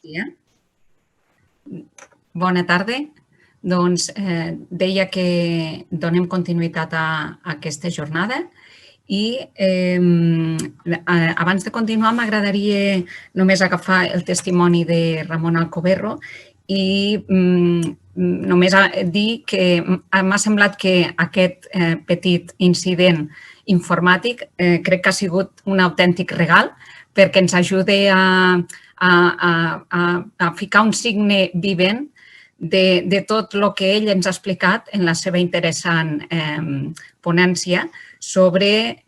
dia. Bona tarda. Doncs deia que donem continuïtat a aquesta jornada i abans de continuar m'agradaria només agafar el testimoni de Ramon Alcoberro i només dir que m'ha semblat que aquest petit incident informàtic crec que ha sigut un autèntic regal perquè ens ajuda a ficar un signe vivent de tot el que ell ens ha explicat en la seva interessant ponència sobre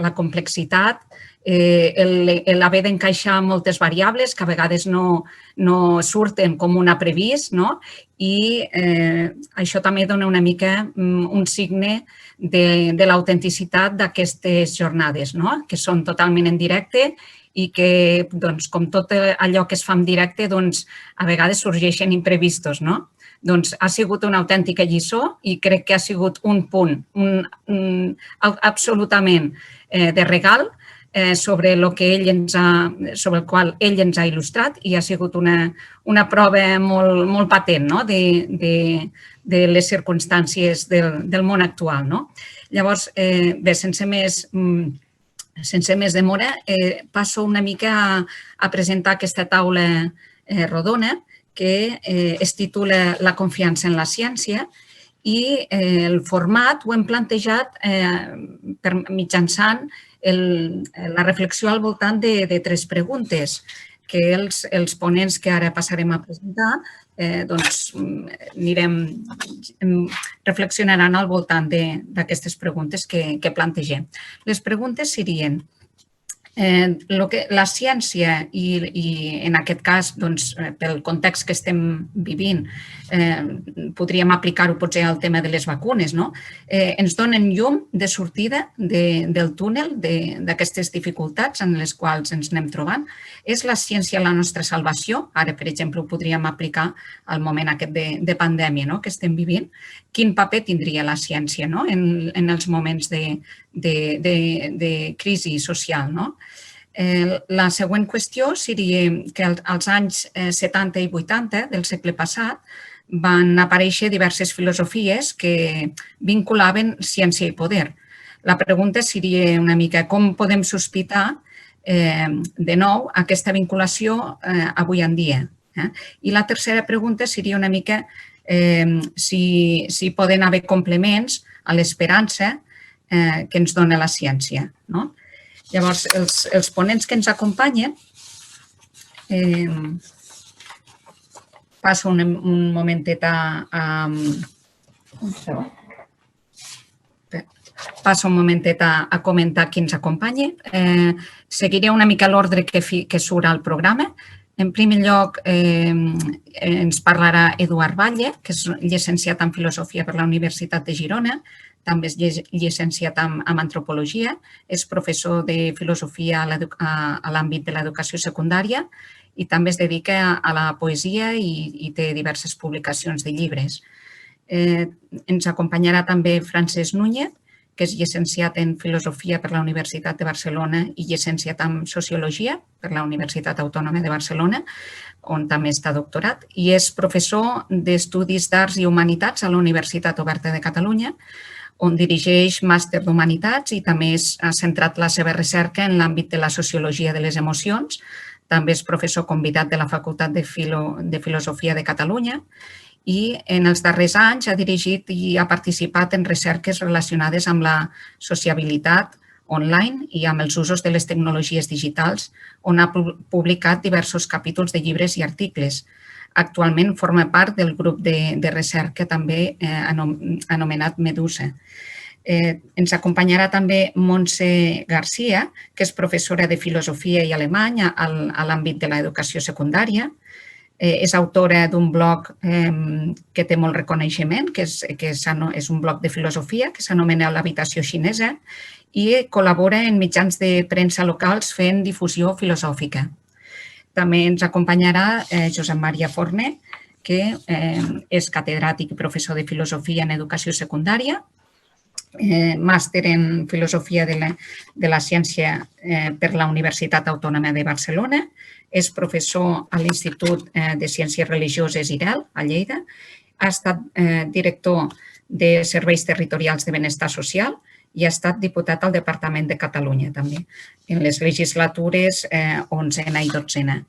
la complexitat, l'haver d'encaixar moltes variables que a vegades no surten com un ha previst i això també dona una mica un signe de l'autenticitat d'aquestes jornades, que són totalment en directe i que, com tot allò que es fa en directe, a vegades sorgeixen imprevistos. Doncs ha sigut una autèntica lliçó i crec que ha sigut un punt absolutament de regal sobre el qual ell ens ha il·lustrat i ha sigut una prova molt patent de les circumstàncies del món actual. Llavors, bé, sense més demora, passo una mica a presentar aquesta taula rodona que es titula La confiança en la ciència i el format ho hem plantejat mitjançant la reflexió al voltant de 3 preguntes que els ponents que ara passarem a presentar reflexionaran al voltant d'aquestes preguntes que plantegem. Les preguntes serien la ciència i en aquest cas pel context que estem vivint podríem aplicar-ho potser al tema de les vacunes, ens donen llum de sortida del túnel d'aquestes dificultats en les quals ens anem trobant. És la ciència la nostra salvació? Ara, per exemple, ho podríem aplicar al moment aquest de pandèmia que estem vivint. Quin paper tindria la ciència en els moments de crisi social? La següent qüestió seria que als anys 70 i 80 del segle passat van aparèixer diverses filosofies que vinculaven ciència i poder. La pregunta seria una mica com podem sospitar de nou aquesta vinculació avui en dia. I la tercera pregunta seria una mica si poden haver complements a l'esperança que ens dona la ciència. Llavors, els ponents que ens acompanyen, passo un momentet a comentar qui ens acompanya. Seguiré una mica l'ordre que surt al programa. En primer lloc, ens parlarà Eduard Batlle, que és llicenciat en Filosofia per la Universitat de Girona, també és llicenciat en Antropologia, és professor de Filosofia a l'àmbit de l'educació secundària i també es dedica a la poesia i té diverses publicacions de llibres. Ens acompanyarà també Francesc Núñez, que és llicenciat en Filosofia per la Universitat de Barcelona i llicenciat en Sociologia per la Universitat Autònoma de Barcelona, on també està doctorat, i és professor d'Estudis d'Arts i Humanitats a la Universitat Oberta de Catalunya, on dirigeix màster d'Humanitats i també ha centrat la seva recerca en l'àmbit de la sociologia de les emocions. També és professor convidat de la Facultat de Filosofia de Catalunya i en els darrers anys ha dirigit i ha participat en recerques relacionades amb la sociabilitat online i amb els usos de les tecnologies digitals, on ha publicat diversos capítols de llibres i articles. Actualment forma part del grup de recerca també anomenat Medusa. Ens acompanyarà també Montse Garcia, que és professora de Filosofia i Alemany a l'àmbit de l'educació secundària. És autora d'un blog que té molt reconeixement, que és un blog de filosofia que s'anomena L'Habitació Xinesa i col·labora en mitjans de premsa locals fent difusió filosòfica. També ens acompanyarà Josep Maria Forné, que és catedràtic i professor de Filosofia en Educació Secundària, màster en Filosofia de la Ciència per la Universitat Autònoma de Barcelona és professor a l'Institut de Ciències Religioses IREL, a Lleida. Ha estat director de Serveis Territorials de Benestar Social i ha estat diputat al Departament de Catalunya, també, en les legislatures 11a i 12a.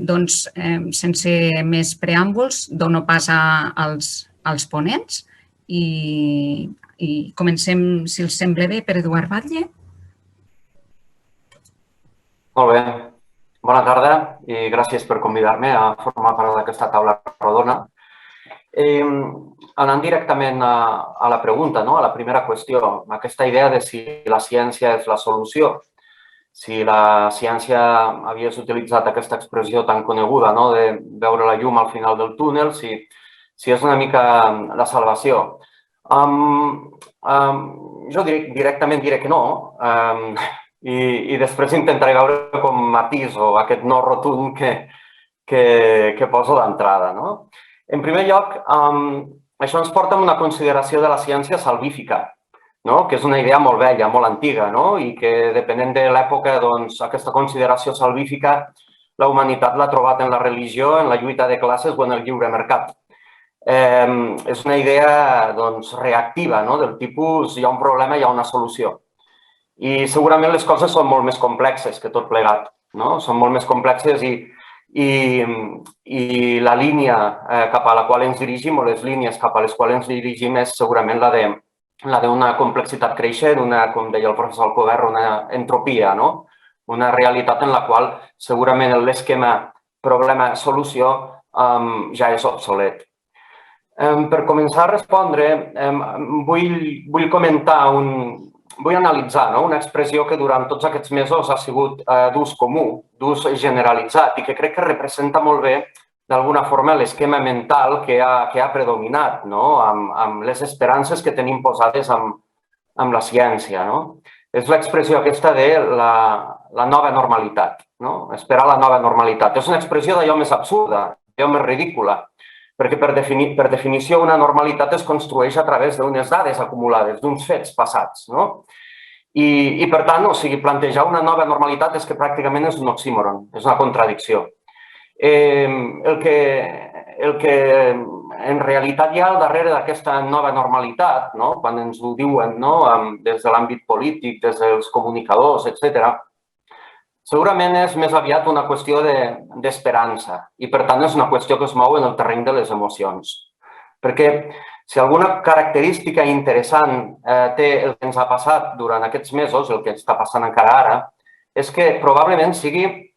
Doncs, sense més preàmbuls, dono pas als ponents i comencem, si els sembla bé, per Eduard Batlle. Molt bé. Bona tarda i gràcies per convidar-me a formar part d'aquesta taula rodona. Anant directament a la pregunta, a la primera qüestió, aquesta idea de si la ciència és la solució, si la ciència, havies utilitzat aquesta expressió tan coneguda, de veure la llum al final del túnel, si és una mica la salvació. Jo directament diré que no, i després intentaré veure com matiso aquest no rotund que poso d'entrada. En primer lloc, això ens porta a una consideració de la ciència salvífica, que és una idea molt vella, molt antiga, i que, depenent de l'època, aquesta consideració salvífica la humanitat l'ha trobat en la religió, en la lluita de classes o en el lliure mercat. És una idea reactiva, del tipus hi ha un problema, hi ha una solució. I segurament les coses són molt més complexes que tot plegat. Són molt més complexes i la línia cap a la qual ens dirigim o les línies cap a les quals ens dirigim és segurament la d'una complexitat creixent, com deia el professor Alcover, una entropia, una realitat en la qual segurament l'esquema problema-solució ja és obsolet. Per començar a respondre, vull analitzar una expressió que durant tots aquests mesos ha sigut d'ús comú, d'ús generalitzat i que crec que representa molt bé d'alguna forma l'esquema mental que ha predominat amb les esperances que tenim posades amb la ciència. És l'expressió aquesta de la nova normalitat, esperar la nova normalitat. És una expressió d'allò més absurda, d'allò més ridícula, perquè per definició una normalitat es construeix a través d'unes dades acumulades, d'uns fets passats. I per tant, plantejar una nova normalitat és que pràcticament és un oxímoron, és una contradicció. El que en realitat hi ha al darrere d'aquesta nova normalitat, quan ens ho diuen des de l'àmbit polític, des dels comunicadors, etc., segurament és més aviat una qüestió d'esperança i, per tant, és una qüestió que es mou en el terreny de les emocions. Perquè si alguna característica interessant té el que ens ha passat durant aquests mesos, el que està passant encara ara, és que probablement sigui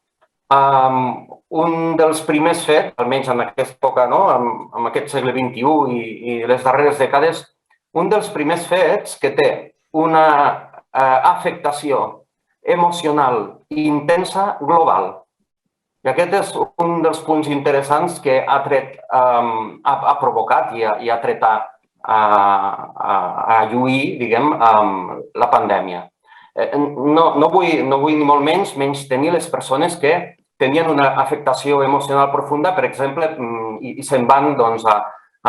un dels primers fets, almenys en aquesta època, en aquest segle XXI i les darreres dècades, un dels primers fets que té una afectació emocional i intensa global. I aquest és un dels punts interessants que ha provocat i ha tret a lluir, diguem, la pandèmia. No vull ni molt menys tenir les persones que tenien una afectació emocional profunda, per exemple, i se'n van a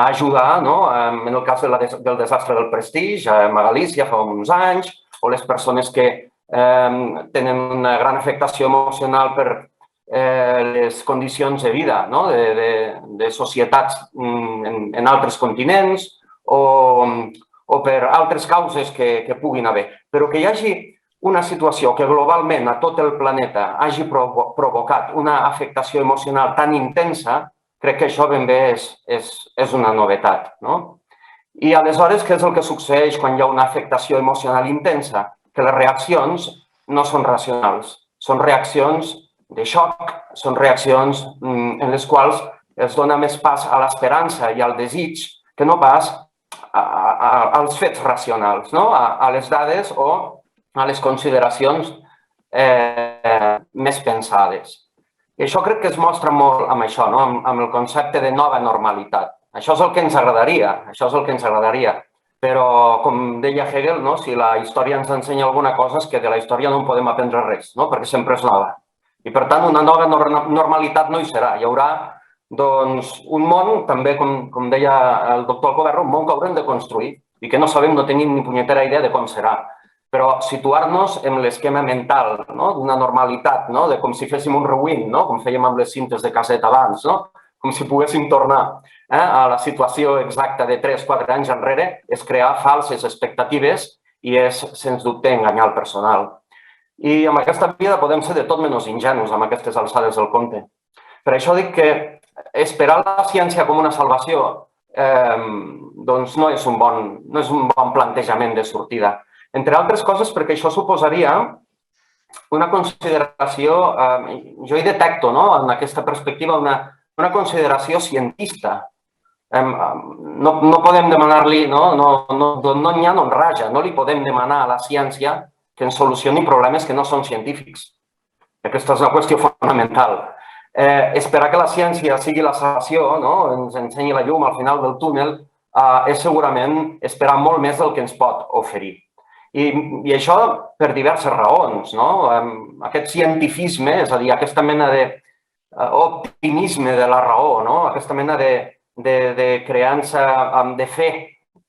ajudar, en el cas del desastre del Prestige, a Galícia fa uns anys, o les persones que tenen una gran afectació emocional per les condicions de vida de societats en altres continents o per altres causes que puguin haver. Però que hi hagi una situació que globalment a tot el planeta hagi provocat una afectació emocional tan intensa, crec que això ben bé és una novetat. I aleshores, què és el que succeeix quan hi ha una afectació emocional intensa? Que les reaccions no són racionals, són reaccions de xoc, són reaccions en les quals es dona més pas a l'esperança i al desig que no pas als fets racionals, a les dades o a les consideracions més pensades. I això crec que es mostra molt amb això, amb el concepte de nova normalitat. Això és el que ens agradaria, Però, com deia Hegel, si la història ens ensenya alguna cosa és que de la història no en podem aprendre res, perquè sempre és nova. I, per tant, una nova normalitat no hi serà. Hi haurà un món, també, com deia el doctor Alcover, un món que haurem de construir i que no sabem, no tenim ni punyetera idea de com serà. però situar-nos en l'esquema mental d'una normalitat, de com si féssim un rewind, com fèiem amb les cintes de casset abans, com si poguéssim tornar a la situació exacta de 3-4 anys enrere, és crear falses expectatives i és, sens dubte, enganyar el personal. I amb aquesta vida podem ser de tot menys ingenus amb aquestes alçades del conte. Per això dic que esperar la ciència com una salvació doncs no és un bon plantejament de sortida. Entre altres coses perquè això suposaria una consideració, jo hi detecto en aquesta perspectiva una consideració cientista. No podem demanar-li, no n'hi ha, no en raja, no li podem demanar a la ciència que ens solucioni problemes que no són científics. Aquesta és una qüestió fonamental. Esperar que la ciència sigui la salvació, ens ensenyi la llum al final del túnel, és segurament esperar molt més del que ens pot oferir. I això per diverses raons. Aquest cientifisme, és a dir, aquesta mena d'optimisme de la raó, aquesta mena de creença de fe,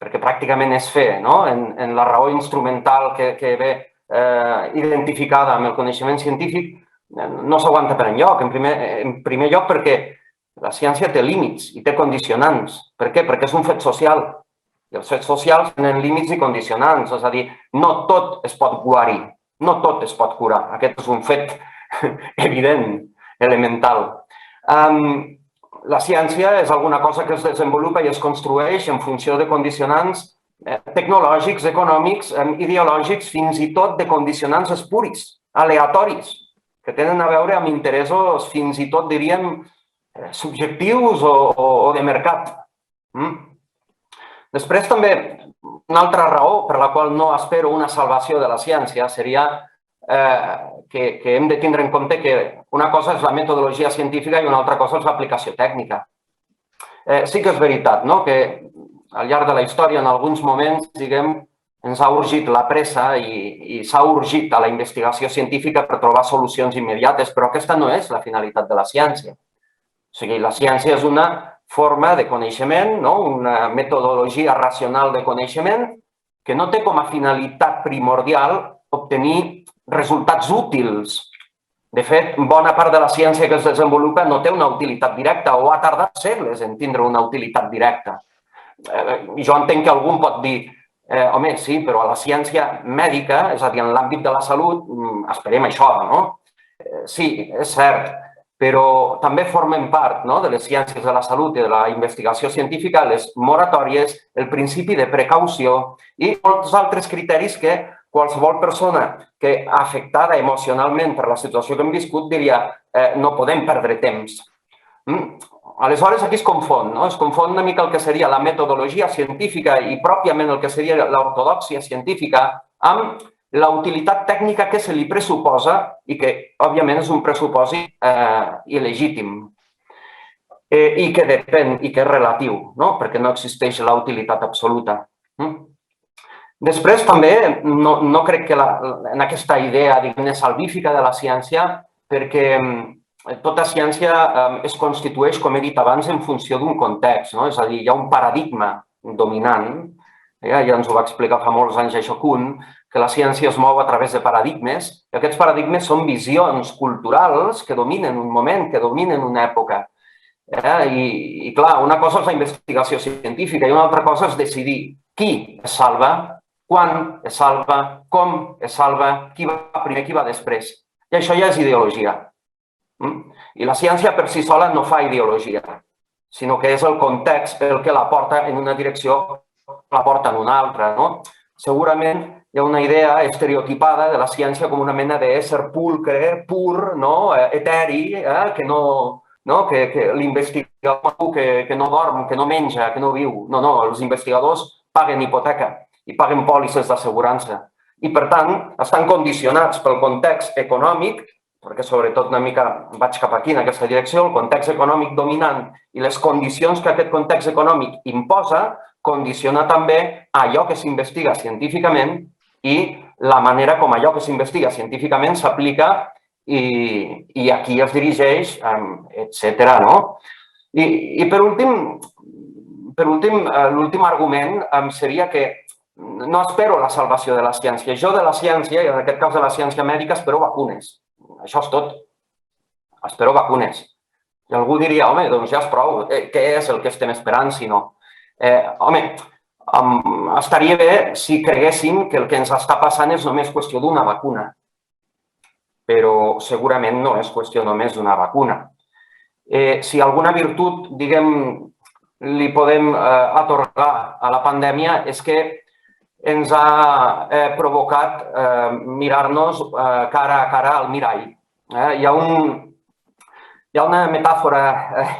perquè pràcticament és fe, en la raó instrumental que ve identificada amb el coneixement científic, no s'aguanta per enlloc. En primer lloc perquè la ciència té límits i té condicionants. Per què? Perquè és un fet social. I els fets socials tenen límits i condicionants. És a dir, no tot es pot guarir, no tot es pot curar. Aquest és un fet evident, elemental. La ciència és alguna cosa que es desenvolupa i es construeix en funció de condicionants tecnològics, econòmics, ideològics, fins i tot de condicionants espuris, aleatoris, que tenen a veure amb interessos fins i tot, diríem, subjectius o de mercat. Després també, una altra raó per la qual no espero una salvació de la ciència seria que hem de tindre en compte que una cosa és la metodologia científica i una altra cosa és l'aplicació tècnica. Sí que és veritat que al llarg de la història, en alguns moments, diguem, ens ha urgit la pressa i s'ha urgit a la investigació científica per trobar solucions immediates, però aquesta no és la finalitat de la ciència. O sigui, la ciència és una forma de coneixement, una metodologia racional de coneixement que no té com a finalitat primordial obtenir resultats útils. De fet, bona part de la ciència que es desenvolupa no té una utilitat directa o ha tardat segles en tindre una utilitat directa. Jo entenc que algú em pot dir home, sí, però a la ciència mèdica, és a dir, en l'àmbit de la salut, esperem això, no? Sí, és cert, però també formen part de les ciències de la salut i de la investigació científica les moratòries, el principi de precaució i molts altres criteris que qualsevol persona que afectada emocionalment per la situació que hem viscut diria no podem perdre temps. Aleshores, aquí es confon una mica el que seria la metodologia científica i pròpiament el que seria l'ortodòxia científica amb la utilitat tècnica que se li pressuposa i que, òbviament, és un pressupòsit il·legítim i que depèn i que és relatiu, perquè no existeix la utilitat absoluta. Després, també, no crec que en aquesta idea, diguem-ne, salvífica de la ciència, perquè tota ciència es constitueix, com he dit abans, en funció d'un context. És a dir, hi ha un paradigma dominant, ja ens ho va explicar fa molts anys això Kuhn, que la ciència es mou a través de paradigmes, i aquests paradigmes són visions culturals que dominen un moment, que dominen una època. I, clar, una cosa és la investigació científica i una altra cosa és decidir qui es salva, quan es salva, com es salva, qui va primer, qui va després. I això ja és ideologia. I la ciència per si sola no fa ideologia, sinó que és el context el que la porta en una direcció, la porta en una altra. Segurament hi ha una idea estereotipada de la ciència com una mena d'ésser pulcre, pur, eteri, que l'investigador que no dorm, que no menja, que no viu. No, els investigadors paguen hipoteca i paguen pòlisses d'assegurança. I, per tant, estan condicionats pel context econòmic, perquè sobretot una mica vaig cap aquí en aquesta direcció, el context econòmic dominant i les condicions que aquest context econòmic imposa condiciona també allò que s'investiga científicament i la manera com allò que s'investiga científicament s'aplica i a qui es dirigeix, etc. I per últim, l'últim argument seria que no espero la salvació de la ciència. Jo de la ciència, i en aquest cas de la ciència mèdica, espero vacunes. Això és tot. Espero vacunes. I algú diria, home, doncs ja és prou. Què és el que estem esperant, si no? Home, estaria bé si creguéssim que el que ens està passant és només qüestió d'una vacuna. Però segurament no és qüestió només d'una vacuna. Si alguna virtut, diguem, li podem atorgar a la pandèmia és que ens ha provocat mirar-nos cara a cara al mirall. Hi ha una metàfora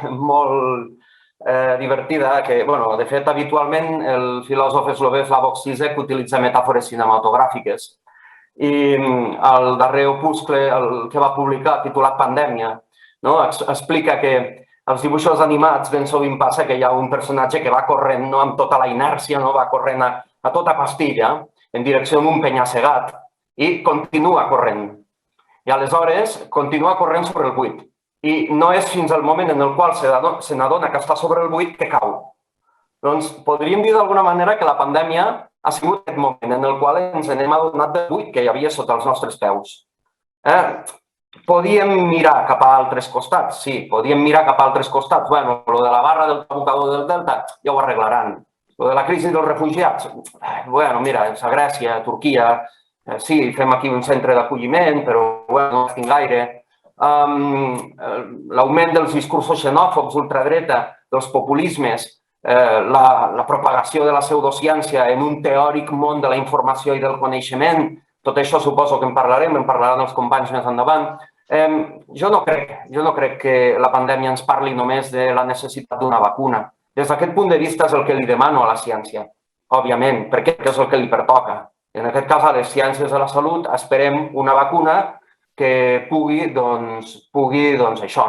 molt divertida que, bueno, de fet, habitualment el filòsof eslové Slavoj Žižek utilitza metàfores cinematogràfiques. I el darrer opuscle, el que va publicar, titulat Pandèmia, explica que als dibuixos animats ben sovint passa que hi ha un personatge que va corrent amb tota la inèrcia, va corrent a tota pastilla en direcció d'un penya-segat i continua corrent. I aleshores continua corrent sobre el buit. I no és fins al moment en el qual se n'adona que està sobre el buit que cau. Doncs podríem dir d'alguna manera que la pandèmia ha sigut aquest moment en el qual ens n'hem adonat del buit que hi havia sota els nostres peus. Podíem mirar cap a altres costats, sí, podíem mirar cap a altres costats. Bueno, lo de la barra del abocador del Delta ja ho arreglaran. Lo de la crisi dels refugiats, bueno, mira, és a Grècia, a Turquia, sí, fem aquí un centre d'acolliment, però bueno, no tinc gaire. L'augment dels discursos xenòfobs, ultradreta, dels populismes, la propagació de la pseudociència en un teòric món de la informació i del coneixement, tot això suposo que en parlaran els companys més endavant. Jo no crec que la pandèmia ens parli només de la necessitat d'una vacuna. Des d'aquest punt de vista és el que li demano a la ciència, òbviament, perquè és el que li pertoca. En aquest cas, a les ciències de la salut esperem una vacuna que pugui això,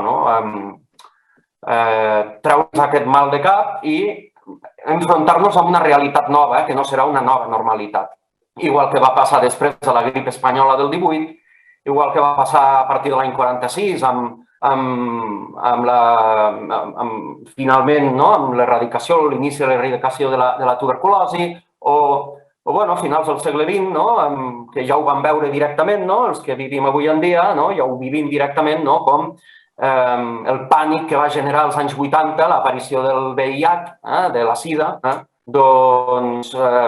treure's aquest mal de cap i enfrontar-nos amb una realitat nova, que no serà una nova normalitat. Igual que va passar després de la grip espanyola del 18, igual que va passar a partir de l'any 46 finalment amb l'erradicació, l'inici de l'erradicació de la tuberculosi, o a finals del segle XX, que ja ho vam veure directament, els que vivim avui en dia, ja ho vivim directament, com el pànic que va generar als anys 80 l'aparició del VIH, de la sida,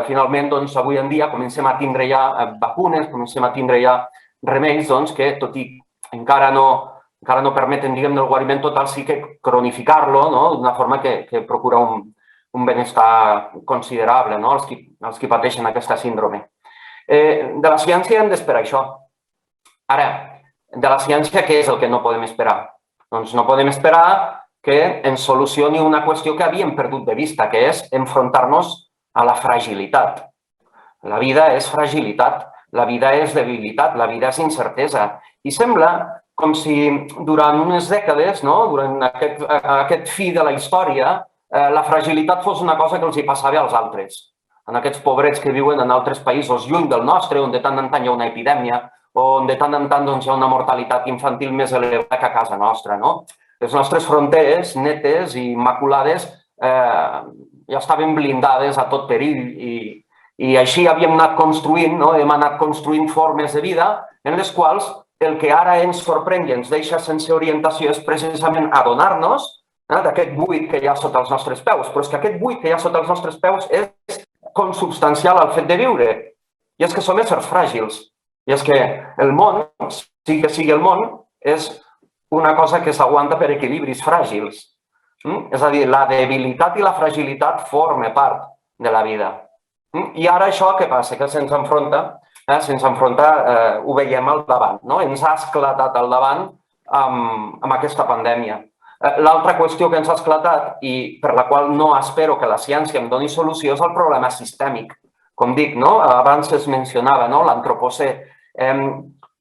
finalment avui en dia comencem a tindre ja vacunes, comencem a tindre ja remeis que, tot i encara no permeten, diguem, el guariment total, sí que cronificar-lo d'una forma que procura un benestar considerable als qui pateixen aquesta síndrome. De la ciència hem d'esperar això. Ara, de la ciència, què és el que no podem esperar? Doncs no podem esperar que ens solucioni una qüestió que havíem perdut de vista, que és enfrontar-nos a la fragilitat. La vida és fragilitat, la vida és debilitat, la vida és incertesa. I sembla com si durant unes dècades, durant aquest fi de la història, la fragilitat fos una cosa que els hi passava als altres. En aquests pobrets que viuen en altres països lluny del nostre, on de tant en tant hi ha una epidèmia, on de tant en tant hi ha una mortalitat infantil més elevada que a casa nostra. Les nostres fronteres, netes i immaculades, ja estaven blindades a tot perill i així havíem anat construint, hem anat construint formes de vida en les quals el que ara ens sorprèn i ens deixa sense orientació és precisament adonar-nos d'aquest buit que hi ha sota els nostres peus. Però és que aquest buit que hi ha sota els nostres peus és consubstancial al fet de viure. I és que som éssers fràgils. I és que el món, sí que sigui el món, és una cosa que s'aguanta per equilibris fràgils. És a dir, la debilitat i la fragilitat formen part de la vida. I ara això què passa? Que se'ns enfronta, ho veiem al davant. Ens ha esclatat al davant amb aquesta pandèmia. L'altra qüestió que ens ha esclatat i per la qual no espero que la ciència em doni solució és el problema sistèmic. Com dic, abans es mencionava l'antropocè.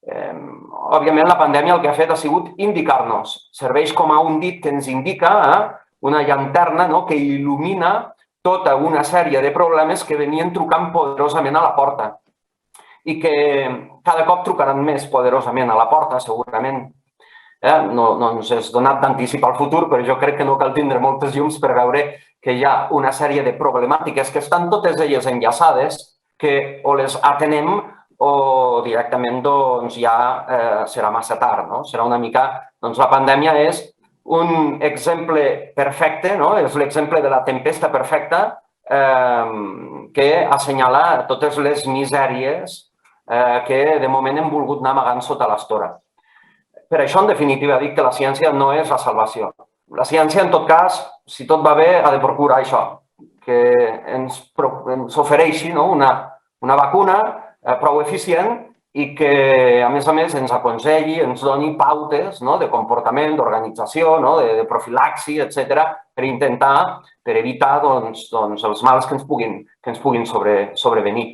Òbviament, la pandèmia el que ha fet ha sigut indicar-nos. Serveix com a un dit que ens indica una llanterna que il·lumina tota una sèrie de problemes que venien trucant poderosament a la porta i que cada cop trucaran més poderosament a la porta, segurament. No ens és donat d'anticipar el futur, però jo crec que no cal tindre moltes llums per veure que hi ha una sèrie de problemàtiques que estan totes elles enllaçades, que o les atenem o directament ja serà massa tard. Serà una mica... La pandèmia és un exemple perfecte, és l'exemple de la tempesta perfecta que assenyala totes les misèries que de moment hem volgut anar amagant sota l'estora. Per això, en definitiva, dic que la ciència no és la salvació. La ciència, en tot cas, si tot va bé, ha de procurar això, que ens ofereixi una vacuna prou eficient i que, a més, ens aconselli, ens doni pautes de comportament, d'organització, de profilaxi, etc., per evitar els mals que ens puguin sobrevenir.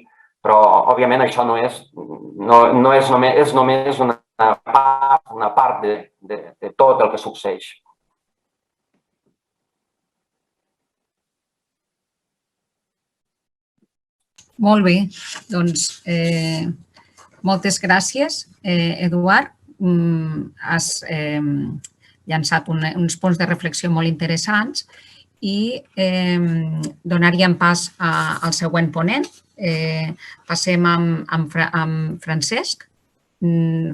Però, òbviament, això no és només una part de tot el que succeeix. Molt bé, doncs moltes gràcies, Eduard. Has llançat uns punts de reflexió molt interessants i donaríem pas al següent ponent. Passem amb Francesc.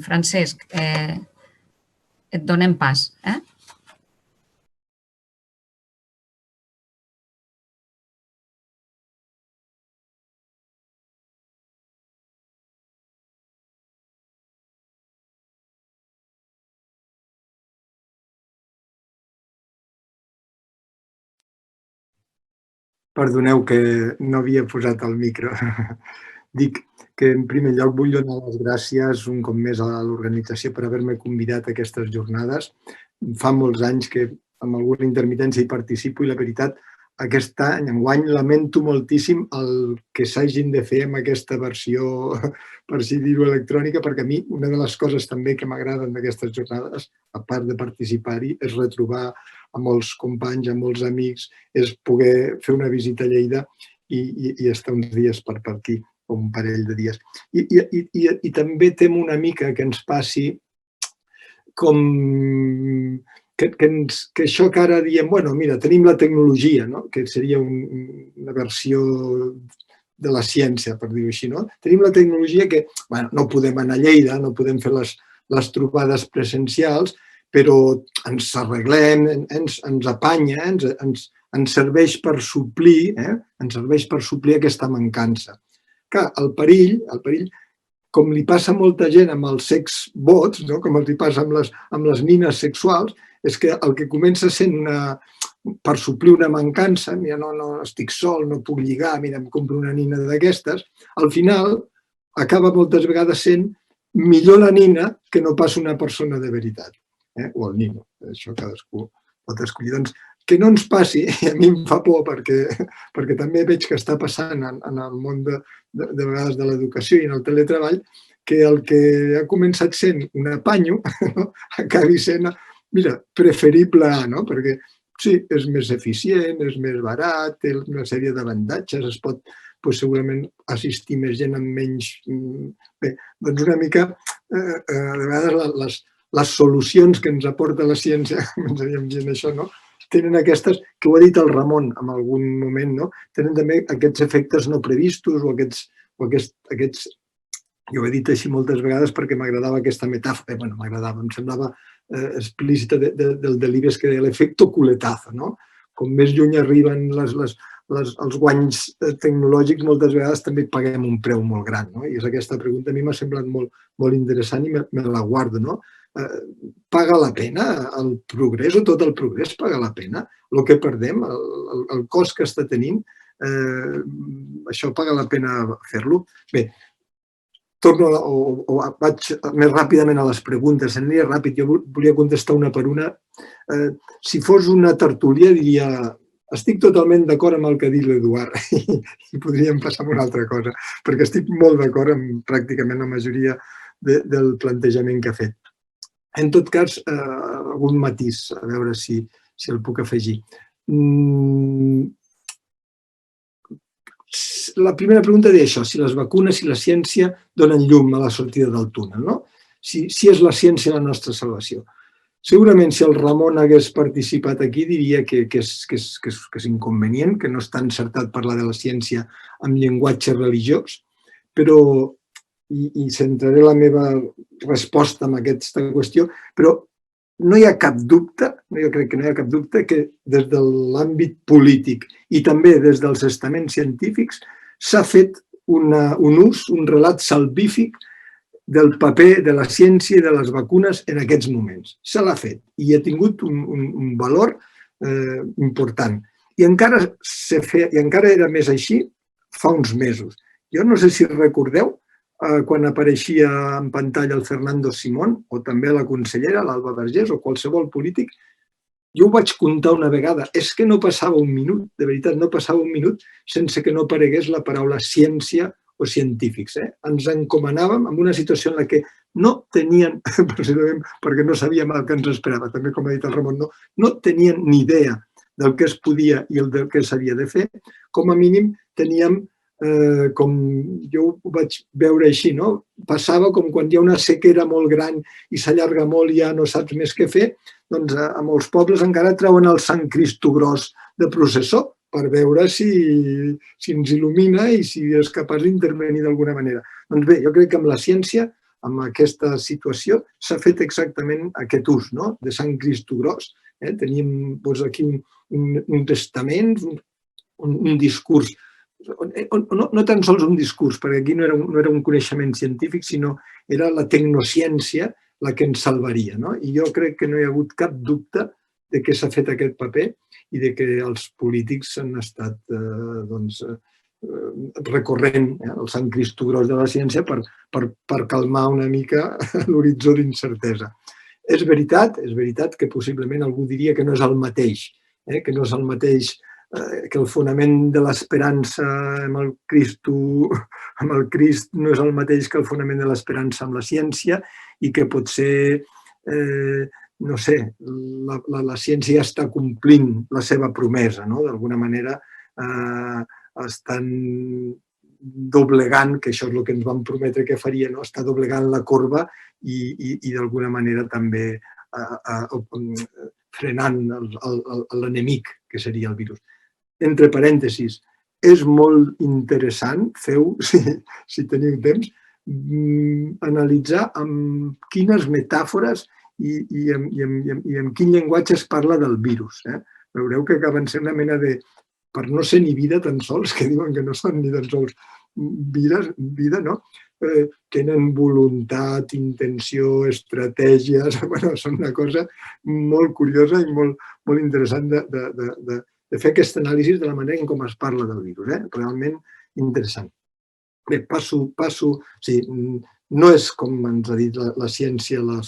Francesc, et donem pas. Perdoneu que no havia posat el micro. Dic que en primer lloc vull donar les gràcies un cop més a l'organització per haver-me convidat a aquestes jornades. Fa molts anys que amb alguna intermitència hi participo i la veritat, aquest any, enguany, lamento moltíssim el que s'hagin de fer amb aquesta versió, per així dir-ho, electrònica, perquè a mi una de les coses també que m'agraden d'aquestes jornades, a part de participar-hi, és retrobar a molts companys, a molts amics, és poder fer una visita a Lleida i estar uns dies per aquí, o un parell de dies. I també temo una mica que ens passi com que això que ara diem, bueno, mira, tenim la tecnologia, que seria una versió de la ciència, per dir-ho així, no? Tenim la tecnologia que, bueno, no podem anar a Lleida, no podem fer les trobades presencials, però ens arreglem, ens apanya, ens serveix per suplir aquesta mancança. Clar, el perill, com li passa a molta gent amb els sex bots, com els passa amb les nines sexuals, és que el que comença sent per suplir una mancança, mira, no estic sol, no puc lligar, mira, em compro una nina d'aquestes, al final acaba moltes vegades sent millor la nina que no pas una persona de veritat. O el nino, això cadascú pot escollir. Doncs que no ens passi, i a mi em fa por perquè també veig que està passant en el món de vegades de l'educació i en el teletreball, que el que ha començat sent un apanyo acabi sent, mira, preferible A, no? Perquè sí, és més eficient, és més barat, té una sèrie d'avantatges, es pot segurament assistir més gent amb menys... Bé, doncs una mica, de vegades les solucions que ens aporta la ciència, començaríem dient això, no? Tenen aquestes, que ho ha dit el Ramon en algun moment, no? Tenen també aquests efectes no previstos o aquests... Jo ho he dit així moltes vegades perquè m'agradava aquesta metàfora, bueno, m'agradava, em semblava explícita del Delibes que deia l'efecte culetazo, no? Com més lluny arriben els guanys tecnològics, moltes vegades també paguem un preu molt gran, no? I és aquesta pregunta, a mi m'ha semblat molt interessant i me la guardo, no? Paga la pena el progrés o tot el progrés paga la pena? El que perdem, el cost que està tenint, això paga la pena fer-lo? Bé, torno o vaig més ràpidament a les preguntes, aniria ràpid, jo volia contestar una per una. Si fos una tertúlia diria, estic totalment d'acord amb el que ha dit l'Eduard i podríem passar a una altra cosa, perquè estic molt d'acord amb pràcticament la majoria del plantejament que ha fet. En tot cas, algun matís, a veure si el puc afegir. La primera pregunta deia això, si les vacunes i la ciència donen llum a la sortida del túnel, no? Si és la ciència la nostra salvació. Segurament si el Ramon hagués participat aquí diria que és inconvenient, que no està encertat parlar de la ciència amb llenguatge religiós, però, i centraré la meva resposta en aquesta qüestió, però no hi ha cap dubte, jo crec que no hi ha cap dubte que des de l'àmbit polític i també des dels estaments científics s'ha fet un ús, un relat salvífic del paper de la ciència i de les vacunes en aquests moments. Se l'ha fet i ha tingut un valor important. I encara era més així fa uns mesos. Jo no sé si recordeu quan apareixia en pantalla el Fernando Simón o també la consellera, l'Alba Vergés o qualsevol polític, jo ho vaig comptar una vegada. És que no passava un minut, de veritat, no passava un minut sense que no aparegués la paraula ciència o científics. Ens encomanàvem en una situació en la que no tenien, precisament perquè no sabíem el que ens esperava, també com ha dit el Ramon, no tenien ni idea del que es podia i del que s'havia de fer. Com a mínim teníem, com jo ho vaig veure així, passava com quan hi ha una sequera molt gran i s'allarga molt i ja no saps més què fer, doncs a molts pobles encara treuen el Sant Cristo gros de processó per veure si ens il·lumina i si és capaç d'intervenir d'alguna manera. Doncs bé, jo crec que amb la ciència, amb aquesta situació, s'ha fet exactament aquest ús de Sant Cristo gros. Teníem aquí uns estaments, un discurs, no tan sols un discurs, perquè aquí no era un coneixement científic, sinó era la tecnociència la que ens salvaria. I jo crec que no hi ha hagut cap dubte de que s'ha fet aquest paper i de que els polítics han estat recorrent el Sant Cristo gros de la ciència per calmar una mica l'horitzó d'incertesa. És veritat que possiblement algú diria que no és el mateix, que no és el mateix, que el fonament de l'esperança amb el Crist no és el mateix que el fonament de l'esperança amb la ciència i que potser no sé, la ciència ja està complint la seva promesa, d'alguna manera estan doblegant, que això és el que ens van prometre que faria, està doblegant la corba i d'alguna manera també frenant l'enemic que seria el virus. Entre parèntesis, és molt interessant, si teniu temps, analitzar amb quines metàfores i en quin llenguatge es parla del virus. Veureu que acaben sent una mena de, per no ser ni vida tan sols, que diuen que no són ni tan sols vida, tenen voluntat, intenció, estratègies, són una cosa molt curiosa i molt interessant de fer aquesta anàlisi de la manera com es parla del virus. Realment interessant. Bé, passo, no és, com ens ha dit la ciència, la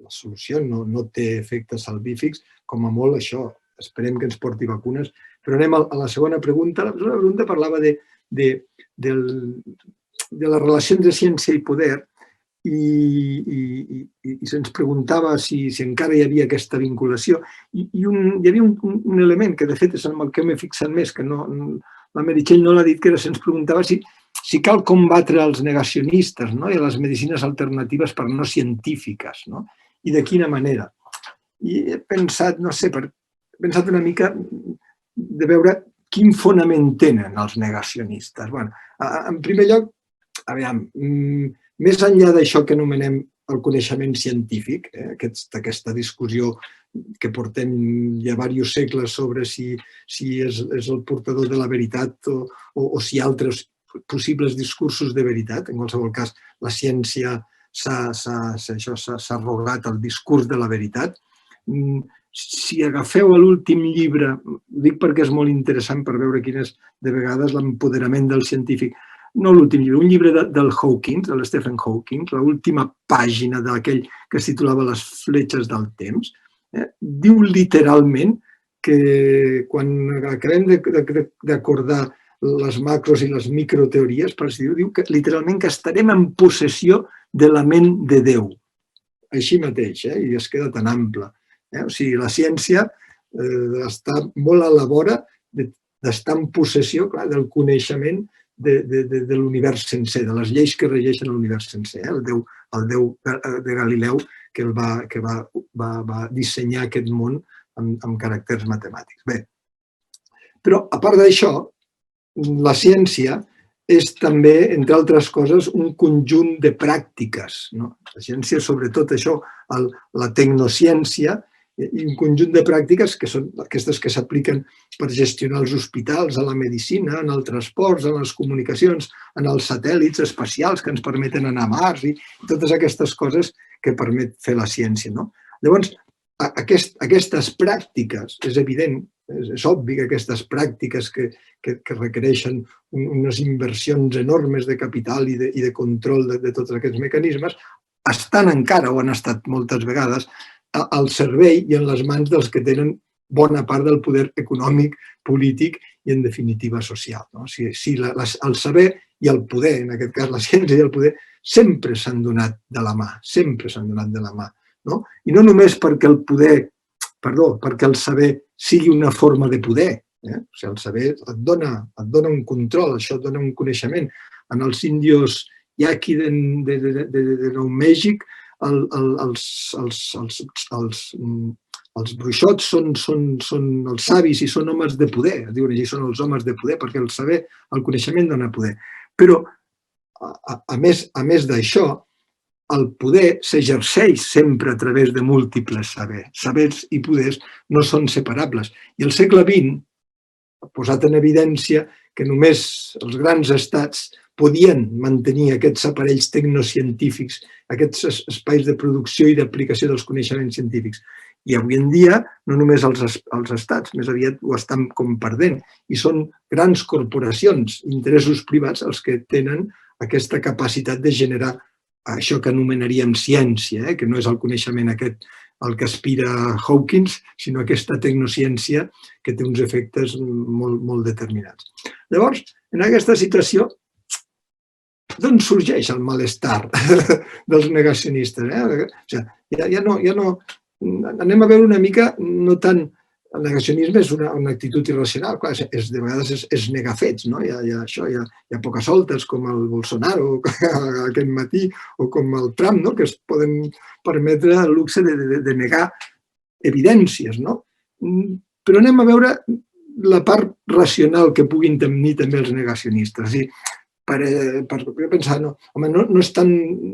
solució, no té efectes salvífics, com a molt això, esperem que ens porti vacunes. Però anem a la segona pregunta. La segona pregunta parlava de la relació entre ciència i poder i se'ns preguntava si encara hi havia aquesta vinculació. I hi havia un element que, de fet, és en el que m'he fixat més, que la Meritxell no l'ha dit, que se'ns preguntava si cal combatre els negacionistes i les medicines alternatives per no científiques, i de quina manera. I he pensat, no sé, una mica de veure quin fonament tenen els negacionistes. En primer lloc, més enllà d'això que anomenem el coneixement científic, aquesta discussió que portem ja diversos segles sobre si és el portador de la veritat o si hi ha altres possibles discursos de veritat. En qualsevol cas, la ciència s'ha arrogat el discurs de la veritat. Si agafeu l'últim llibre, ho dic perquè és molt interessant per veure quin és de vegades l'empoderament del científic, no l'últim llibre, un llibre del Hawking, de l'Stephen Hawking, l'última pàgina d'aquell que es titulava Les fletxes del temps, diu literalment que quan acabem d'acordar les macros i les microteories, diu que literalment que estarem en possessió de la ment de Déu. Així mateix, i es queda tan ample. O sigui, la ciència està molt a la vora d'estar en possessió del coneixement de l'univers sencer, de les lleis que regeixen l'univers sencer. El Déu de Galileu, va dissenyar aquest món amb caràcters matemàtics. Bé, però a part d'això, la ciència és també, entre altres coses, un conjunt de pràctiques. La ciència, sobretot això, la tecnociència, i un conjunt de pràctiques que són aquestes que s'apliquen per gestionar els hospitals, a la medicina, en el transport, en les comunicacions, en els satèl·lits espacials que ens permeten anar a Mars i totes aquestes coses que permet fer la ciència. Llavors, aquestes pràctiques, és evident, és obvi que aquestes pràctiques que requereixen unes inversions enormes de capital i de control de tots aquests mecanismes, estan encara, o han estat moltes vegades, al servei i en les mans dels que tenen bona part del poder econòmic, polític i, en definitiva, social. El saber i el poder, en aquest cas la ciència i el poder, sempre s'han donat de la mà, sempre s'han donat de la mà. I no només perquè el saber sigui una forma de poder. El saber et dona un control, això et dona un coneixement. En els índios yaqui de Nou Mèxic, els bruixots són els savis i són homes de poder, diuen així, són els homes de poder, perquè el saber, el coneixement dona poder. Però, a més d'això, el poder s'exerceix sempre a través de múltiples sabers. Sabers i poders no són separables. I el segle XX ha posat en evidència que només els grans estats podien mantenir aquests aparells tecnocientífics, aquests espais de producció i d'aplicació dels coneixements científics. I avui en dia, no només els estats, més aviat ho estan com perdent, i són grans corporacions, interessos privats, els que tenen aquesta capacitat de generar això que anomenaríem ciència, que no és el coneixement aquest al que aspira Hawkins, sinó aquesta tecnociència que té uns efectes molt determinats. Llavors, en aquesta situació, d'on sorgeix el malestar dels negacionistes? Anem a veure una mica, no tant, el negacionisme és una actitud irracional, clar, de vegades és negar fets, hi ha poques soltes com el Bolsonaro aquest matí o com el Trump, que es poden permetre el luxe de negar evidències, però anem a veure la part racional que puguin tenir també els negacionistes. Per pensar, no és tan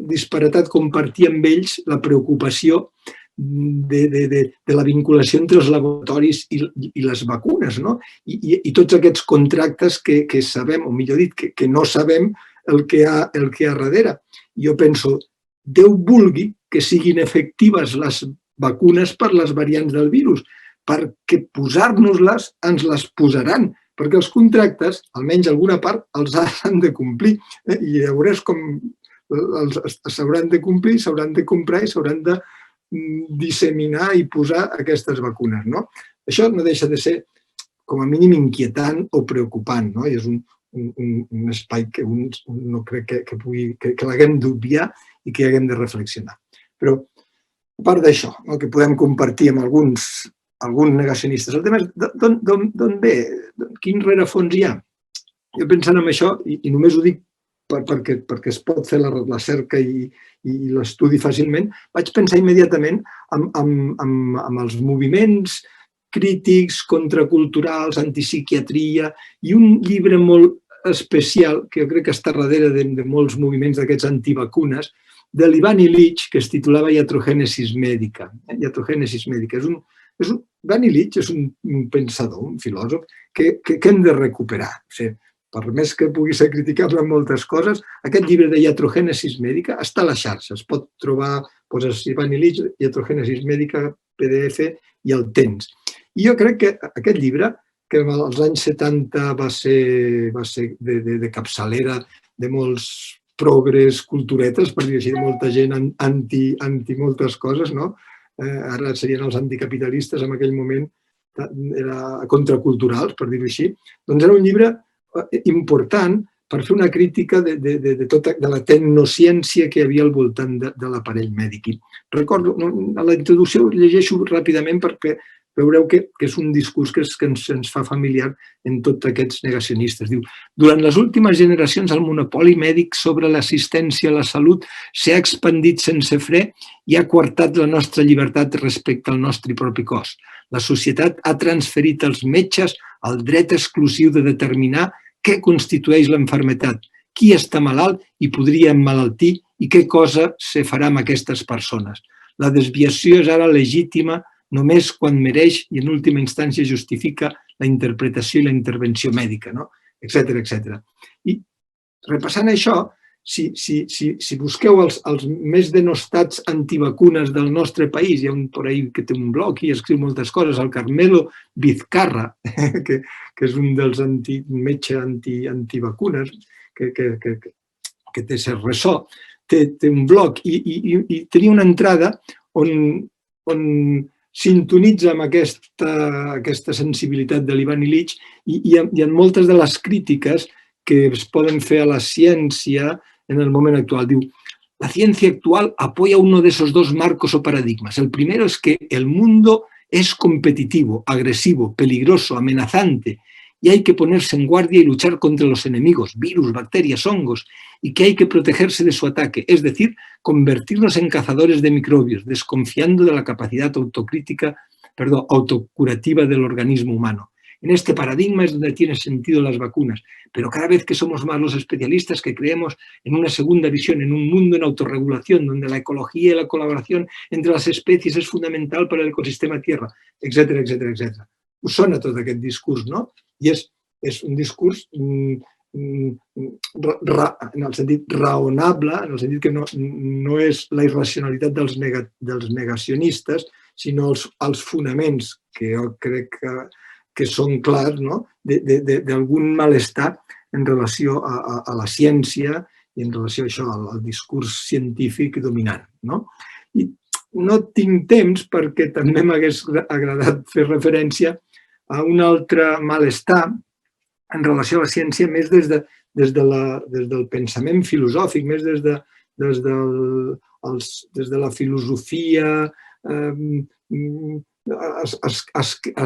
disparatat compartir amb ells la preocupació de la vinculació entre els laboratoris i les vacunes, i tots aquests contractes que sabem, o millor dit, que no sabem el que hi ha darrere. Jo penso, Déu vulgui que siguin efectives les vacunes per les variants del virus, perquè posar-nos-les ens les posaran, perquè els contractes, almenys alguna part, els han de complir, i ja veuràs com s'hauran de complir, s'hauran de comprar i s'hauran de disseminar i posar aquestes vacunes. Això no deixa de ser, com a mínim, inquietant o preocupant. És un espai que no crec que l'haguem d'obviar i que haguem de reflexionar. Però, a part d'això, que podem compartir amb alguns negacionistes, el tema és d'on ve, quin rerefons hi ha. Jo pensant en això, i només ho dic perquè es pot fer la cerca i l'estudi fàcilment, vaig pensar immediatament en els moviments crítics, contraculturals, antipsiquiatria, i un llibre molt especial, que jo crec que està darrere de molts moviments d'aquests antivacunes, de l'Ivan Illich, que es titulava Iatrogènesis Mèdica. Iatrogènesis Mèdica. Ivan Illich és un pensador, un filòsof, que hem de recuperar. Per més que pugui ser criticable en moltes coses, aquest llibre de Iatrogènesis Mèdica està a la xarxa. Es pot trobar, poses Ivan Illich, Iatrogènesis Mèdica, PDF, i el tens. I jo crec que aquest llibre, que als anys 70 va ser de capçalera de molts progres culturetes, per dir així, de molta gent anti moltes coses, ara serien els anticapitalistes, en aquell moment era contraculturals, per dir-ho així, doncs era un llibre important per fer una crítica de la tecnociència que hi havia al voltant de l'aparell mèdic. Recordo, a la introducció llegeixo ràpidament perquè veureu que és un discurs que ens fa familiar en tots aquests negacionistes. Diu, durant les últimes generacions el monopoli mèdic sobre l'assistència a la salut s'ha expandit sense fre i ha coartat la nostra llibertat respecte al nostre propi cos. La societat ha transferit als metges el dret exclusiu de determinar què constitueix l'enfermetat, qui està malalt i podria emmalaltir i què cosa se farà amb aquestes persones. La desviació és ara legítima només quan mereix i en última instància justifica la interpretació i la intervenció mèdica, no? Etcètera, etcètera. I repassant això, si busqueu els més denostats antivacunes del nostre país, hi ha un per ahí que té un blog i escriu moltes coses, el Carmelo Vizcarra, que és un dels metges antivacunes, que té cert ressò, té un blog i tenia una entrada on sintonitza amb aquesta sensibilitat de l'Ivan Illich i en moltes de les crítiques que es poden fer a la ciència en el moment actual. Diu, la ciencia actual apoya uno de esos dos marcos o paradigmas. El primero es que el mundo es competitivo, agresivo, peligroso, amenazante, y hay que ponerse en guardia y luchar contra los enemigos, virus, bacterias, hongos, y que hay que protegerse de su ataque, es decir, convertirnos en cazadores de microbios, desconfiando de la capacidad autocurativa del organismo humano. En este paradigma es donde tienen sentido las vacunas, pero cada vez que somos más los especialistas que creemos en una segunda visión, en un mundo en autorregulación, donde la ecología y la colaboración entre las especies es fundamental para el ecosistema Tierra, etcètera, etcètera, etcètera. Us sona tot aquest discurs, no? I és un discurs en el sentit raonable, en el sentit que no és la irracionalitat dels negacionistes, sinó els fonaments, que jo crec que són clars, d'algun malestar en relació a la ciència i en relació a això, al discurs científic dominant. I no tinc temps perquè també m'hagués agradat fer referència a un altre malestar en relació a la ciència més des del pensament filosòfic, més des de la filosofia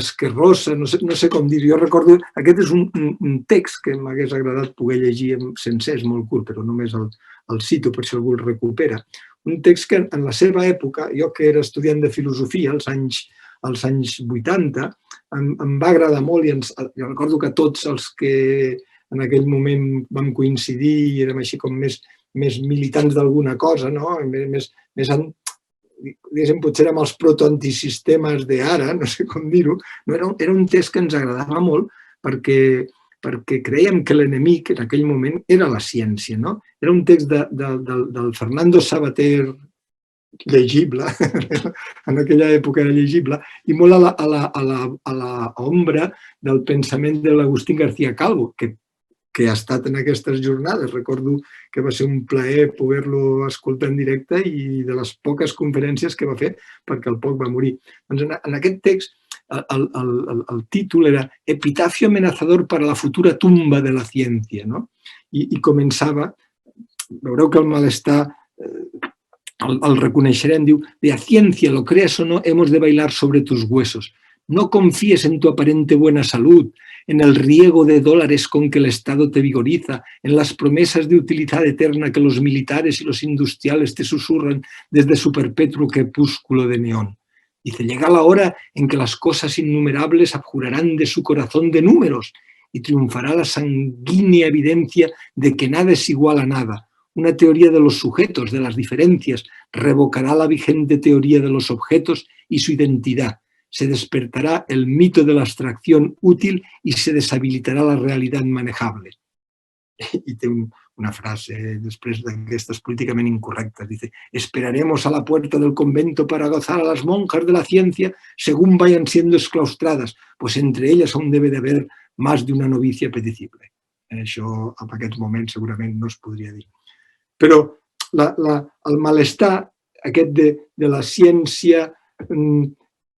esquerrosa, no sé com dir. Jo recordo, aquest és un text que m'hagués agradat poder llegir sencer, és molt curt, però només el cito per si algú el recupera. Un text que en la seva època, jo que era estudiant de filosofia als anys 80, em va agradar molt i jo recordo que tots els que en aquell moment vam coincidir i érem així com més militants d'alguna cosa, potser érem els protoantisistemes d'ara, no sé com dir-ho, era un text que ens agradava molt perquè creiem que l'enemic en aquell moment era la ciència. Era un text del Fernando Savater, llegible, en aquella època era llegible, i molt a l'ombra del pensament de l'Agustín García Calvo, que ha estat en aquestes jornades. Recordo que va ser un plaer poder-lo escoltar en directe i de les poques conferències que va fer perquè al poc va morir. En aquest text, el títol era Epitafio amenazador para la futura tumba de la ciencia, i començava, veureu que el malestar el reconeixerem, diu, de a ciencia, lo creas o no, hemos de bailar sobre tus huesos. No confíes en tu aparente buena salud, en el riego de dólares con que el Estado te vigoriza, en las promesas de utilidad eterna que los militares y los industriales te susurran desde su perpetuo crepúsculo de neón. Dice, llega la hora en que las cosas innumerables abjurarán de su corazón de números y triunfará la sanguínea evidencia de que nada es igual a nada. Una teoría de los sujetos, de las diferencias, revocará la vigente teoría de los objetos y su identidad. Se despertará el mito de la abstracción útil y se deshabilitará la realidad manejable. Y té una frase després d'aquestes políticament incorrectes. Dice, esperaremos a la puerta del convento para gozar a las monjas de la ciencia según vayan siendo exclaustradas, pues entre ellas aún debe de haber más de una novicia apetecible. Això en aquests moments segurament no es podria dir. Però el malestar aquest de la ciència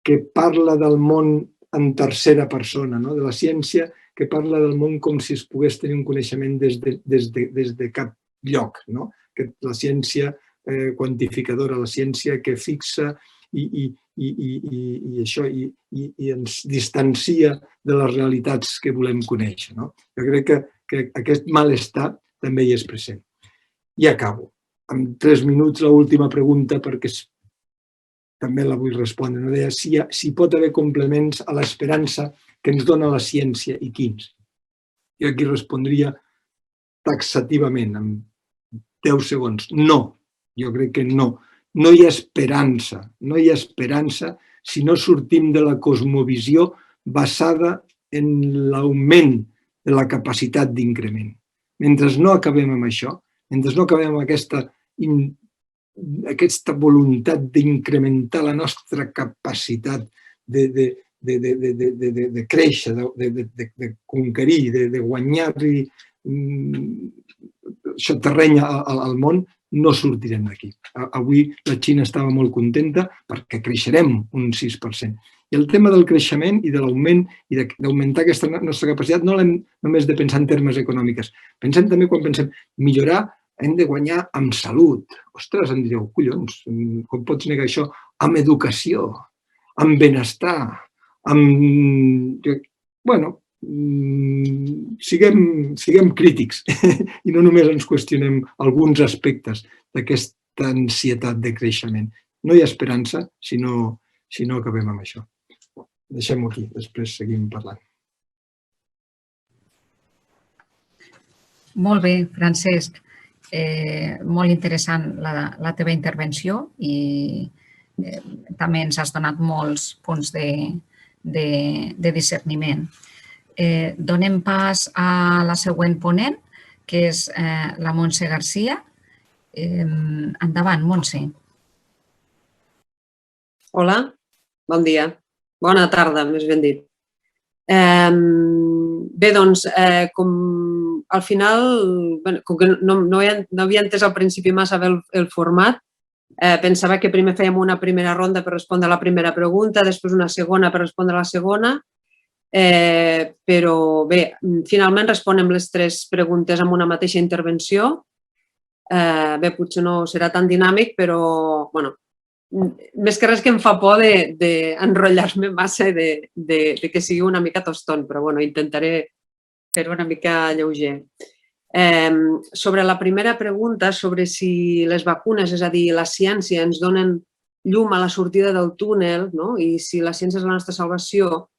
que parla del món en tercera persona, de la ciència que parla del món com si es pogués tenir un coneixement des de cap lloc, la ciència quantificadora, la ciència que fixa i i ens distancia de les realitats que volem conèixer. Jo crec que aquest malestar també hi és present. I acabo. En 3 minuts, l'última pregunta, perquè també la vull respondre. No? Deia si pot haver complements a l'esperança que ens dona la ciència i quins. Jo aquí respondria taxativament, en 10 segons. No, jo crec que no. No hi ha esperança. No hi ha esperança si no sortim de la cosmovisió basada en l'augment de la capacitat d'increment. Mentre no acabem amb això, mentre no acabem amb aquesta voluntat d'incrementar la nostra capacitat de créixer, de conquerir, de guanyar-li això terreny al món, no sortirem d'aquí. Avui la Xina estava molt contenta perquè creixerem un 6%. I el tema del creixement i de l'augment i d'augmentar aquesta nostra capacitat no l'hem només de pensar en termes econòmics. Pensem també quan pensem millorar, hem de guanyar amb salut. Ostres, em direu, collons, com pots negar això? Amb educació, amb benestar, amb... Bueno, siguem crítics i no només ens qüestionem alguns aspectes d'aquesta ansietat de creixement. No hi ha esperança si no acabem amb això. Deixem-ho aquí, després seguim parlant. Molt bé, Francesc. Molt interessant la teva intervenció i també ens has donat molts punts de discerniment. Donem pas a la següent ponent, que és la Montse Garcia. Endavant, Montse. Hola, bon dia. Bona tarda, més ben dit. Bé, doncs, com al final, com que no havia entès al principi massa bé el format, pensava que primer fèiem una primera ronda per respondre a la primera pregunta, després una segona per respondre a la segona, però bé, finalment responem les 3 preguntes amb una mateixa intervenció. Bé, potser no serà tan dinàmic, però, bueno, més que res que em fa por d'enrotllar-me massa i de que sigui una mica toston, però bueno, intentaré fer-ho una mica lleuger. Sobre la primera pregunta, sobre si les vacunes, és a dir, la ciència, ens donen llum a la sortida del túnel i si la ciència és la nostra salvació,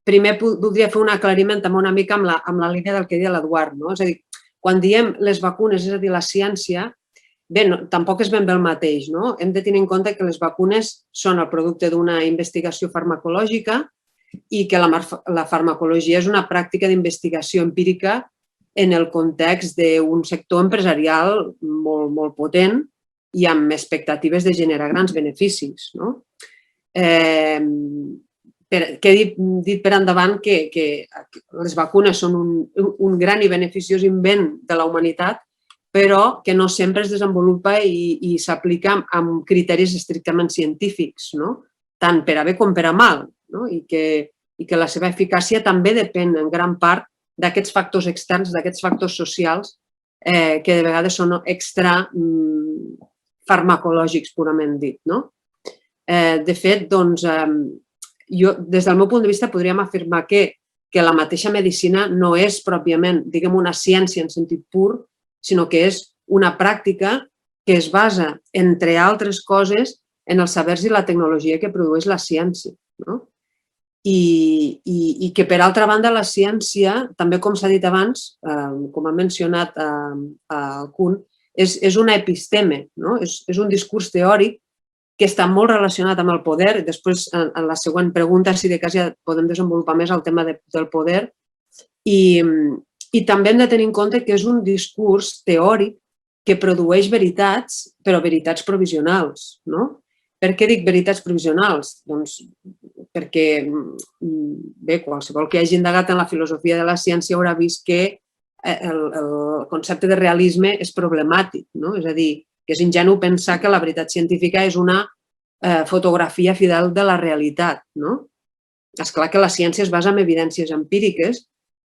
primer voldria fer un aclariment també una mica amb la línia del que deia l'Eduard. És a dir, quan diem les vacunes, és a dir, la ciència, bé, tampoc és ben bé el mateix. Hem de tenir en compte que les vacunes són el producte d'una investigació farmacològica i que la farmacologia és una pràctica d'investigació empírica en el context d'un sector empresarial molt potent i amb expectatives de generar grans beneficis. He dit per endavant que les vacunes són un gran i beneficiós invent de la humanitat, però que no sempre es desenvolupa i s'aplica amb criteris estrictament científics, tant per a bé com per a mal, i que la seva eficàcia també depèn en gran part d'aquests factors externs, d'aquests factors socials, que de vegades són extra farmacològics, purament dit. De fet, doncs, jo, des del meu punt de vista, podríem afirmar que la mateixa medicina no és pròpiament, diguem, una ciència en sentit pur, sinó que és una pràctica que es basa, entre altres coses, en els sabers i la tecnologia que produeix la ciència. I que, per altra banda, la ciència, també com s'ha dit abans, com ha mencionat el Kuhn, és una episteme, és un discurs teòric que està molt relacionat amb el poder. Després, en la següent pregunta, si de cas ja podem desenvolupar més el tema del poder. I també hem de tenir en compte que és un discurs teòric que produeix veritats, però veritats provisionals. Per què dic veritats provisionals? Doncs perquè, bé, qualsevol que hagi indagat en la filosofia de la ciència haurà vist que el concepte de realisme és problemàtic. És a dir, que és ingenu pensar que la veritat científica és una fotografia fidel de la realitat. És clar que la ciència es basa en evidències empíriques,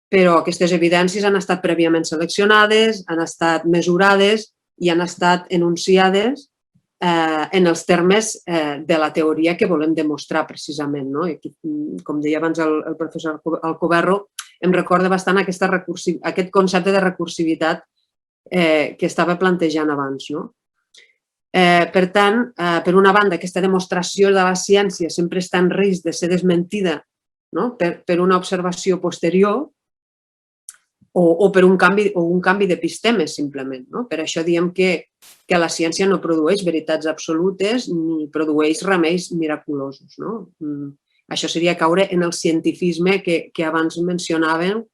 però aquestes evidències han estat prèviament seleccionades, han estat mesurades i han estat enunciades en els termes de la teoria que volem demostrar precisament. I aquí, com deia abans el professor Alcoberro, em recorda bastant aquest concepte de recursivitat que estava plantejant abans. Per tant, per una banda, aquesta demostració de la ciència sempre està en risc de ser desmentida per una observació posterior o per un canvi d'epistemes, simplement. Per això diem que la ciència no produeix veritats absolutes ni produeix remeis miraculosos. Això seria caure en el cientifisme que abans mencionàvem,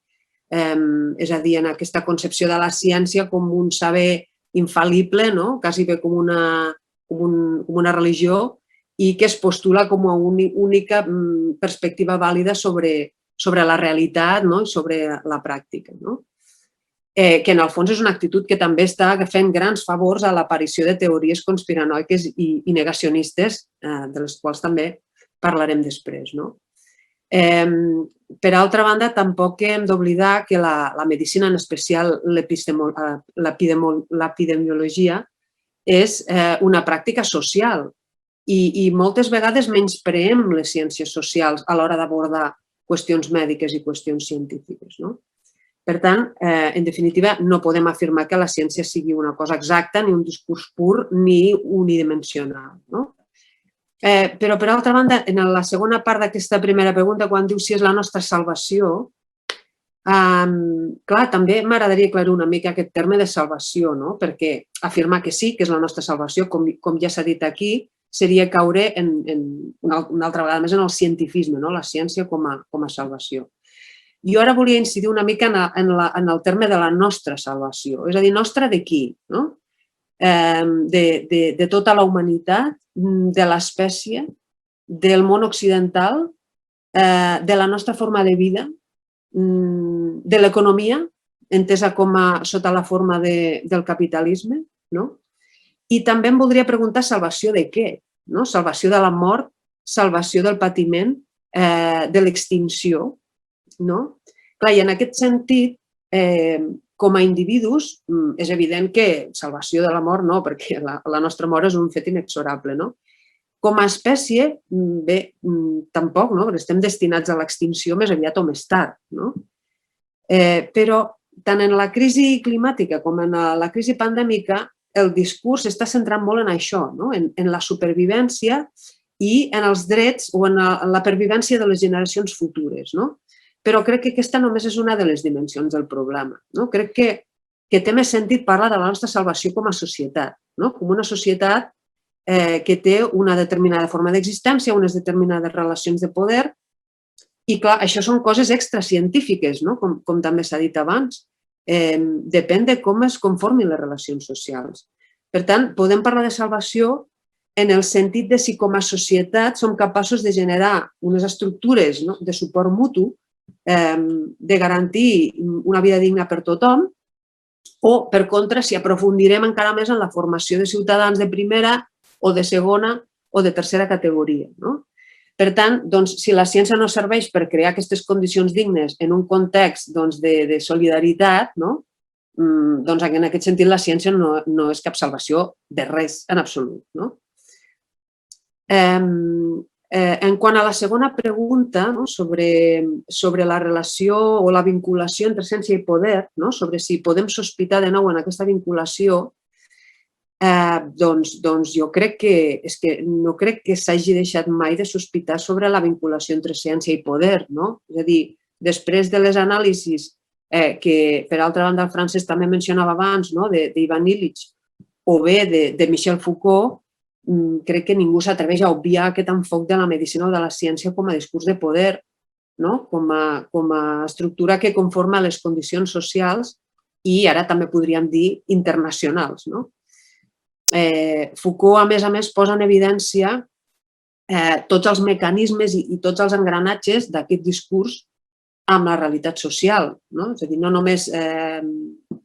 és a dir, en aquesta concepció de la ciència com un saber infal·lible, quasi bé com una religió, i que es postula com a única perspectiva vàlida sobre la realitat i sobre la pràctica. Que en el fons és una actitud que també està fent grans favors a l'aparició de teories conspiranoiques i negacionistes, de les quals també parlarem després. Per altra banda, tampoc hem d'oblidar que la medicina, en especial l'epidemiologia, és una pràctica social i moltes vegades menyspreem les ciències socials a l'hora d'abordar qüestions mèdiques i qüestions científiques. Per tant, en definitiva, no podem afirmar que la ciència sigui una cosa exacta, ni un discurs pur, ni unidimensional. Però, per altra banda, en la segona part d'aquesta primera pregunta, quan diu si és la nostra salvació, clar, també m'agradaria aclarir una mica aquest terme de salvació, perquè afirmar que sí, que és la nostra salvació, com ja s'ha dit aquí, seria caure una altra vegada més en el cientifisme, la ciència com a salvació. Jo ara volia incidir una mica en el terme de la nostra salvació, és a dir, nostra de qui? De tota la humanitat, de l'espècie, del món occidental, de la nostra forma de vida, de l'economia, entesa sota la forma del capitalisme, i també em voldria preguntar salvació de què? Salvació de la mort, salvació del patiment, de l'extinció. Clar, i en aquest sentit, com a individus, és evident que salvació de la mort no, perquè la nostra mort és un fet inexorable. Com a espècie, bé, tampoc, perquè estem destinats a l'extinció més aviat o més tard. Però tant en la crisi climàtica com en la crisi pandèmica, el discurs està centrat molt en això, en la supervivència i en els drets o en la pervivència de les generacions futures. Però crec que aquesta només és una de les dimensions del problema. Crec que té més sentit parlar de la nostra salvació com a societat, com una societat que té una determinada forma d'existència, unes determinades relacions de poder, i clar, això són coses extracientífiques, com també s'ha dit abans. Depèn de com es conformin les relacions socials. Per tant, podem parlar de salvació en el sentit de si com a societat som capaços de generar unes estructures de suport mutu, de garantir una vida digna per tothom, o, per contra, si aprofundirem encara més en la formació de ciutadans de primera o de segona o de tercera categoria. Per tant, si la ciència no serveix per crear aquestes condicions dignes en un context de solidaritat, en aquest sentit la ciència no és cap salvació de res en absolut. En quant a la segona pregunta, sobre la relació o la vinculació entre ciència i poder, sobre si podem sospitar de nou en aquesta vinculació, doncs jo crec que no crec que s'hagi deixat mai de sospitar sobre la vinculació entre ciència i poder. És a dir, després de les anàlisis que, per altra banda, el Francesc també mencionava abans, d'Ivan Illich o bé de Michel Foucault, crec que ningú s'atreveix a obviar aquest enfoc de la medicina o de la ciència com a discurs de poder, com a estructura que conforma les condicions socials i ara també podríem dir internacionals. Foucault, a més, posa en evidència tots els mecanismes i tots els engranatges d'aquest discurs amb la realitat social. És a dir, no només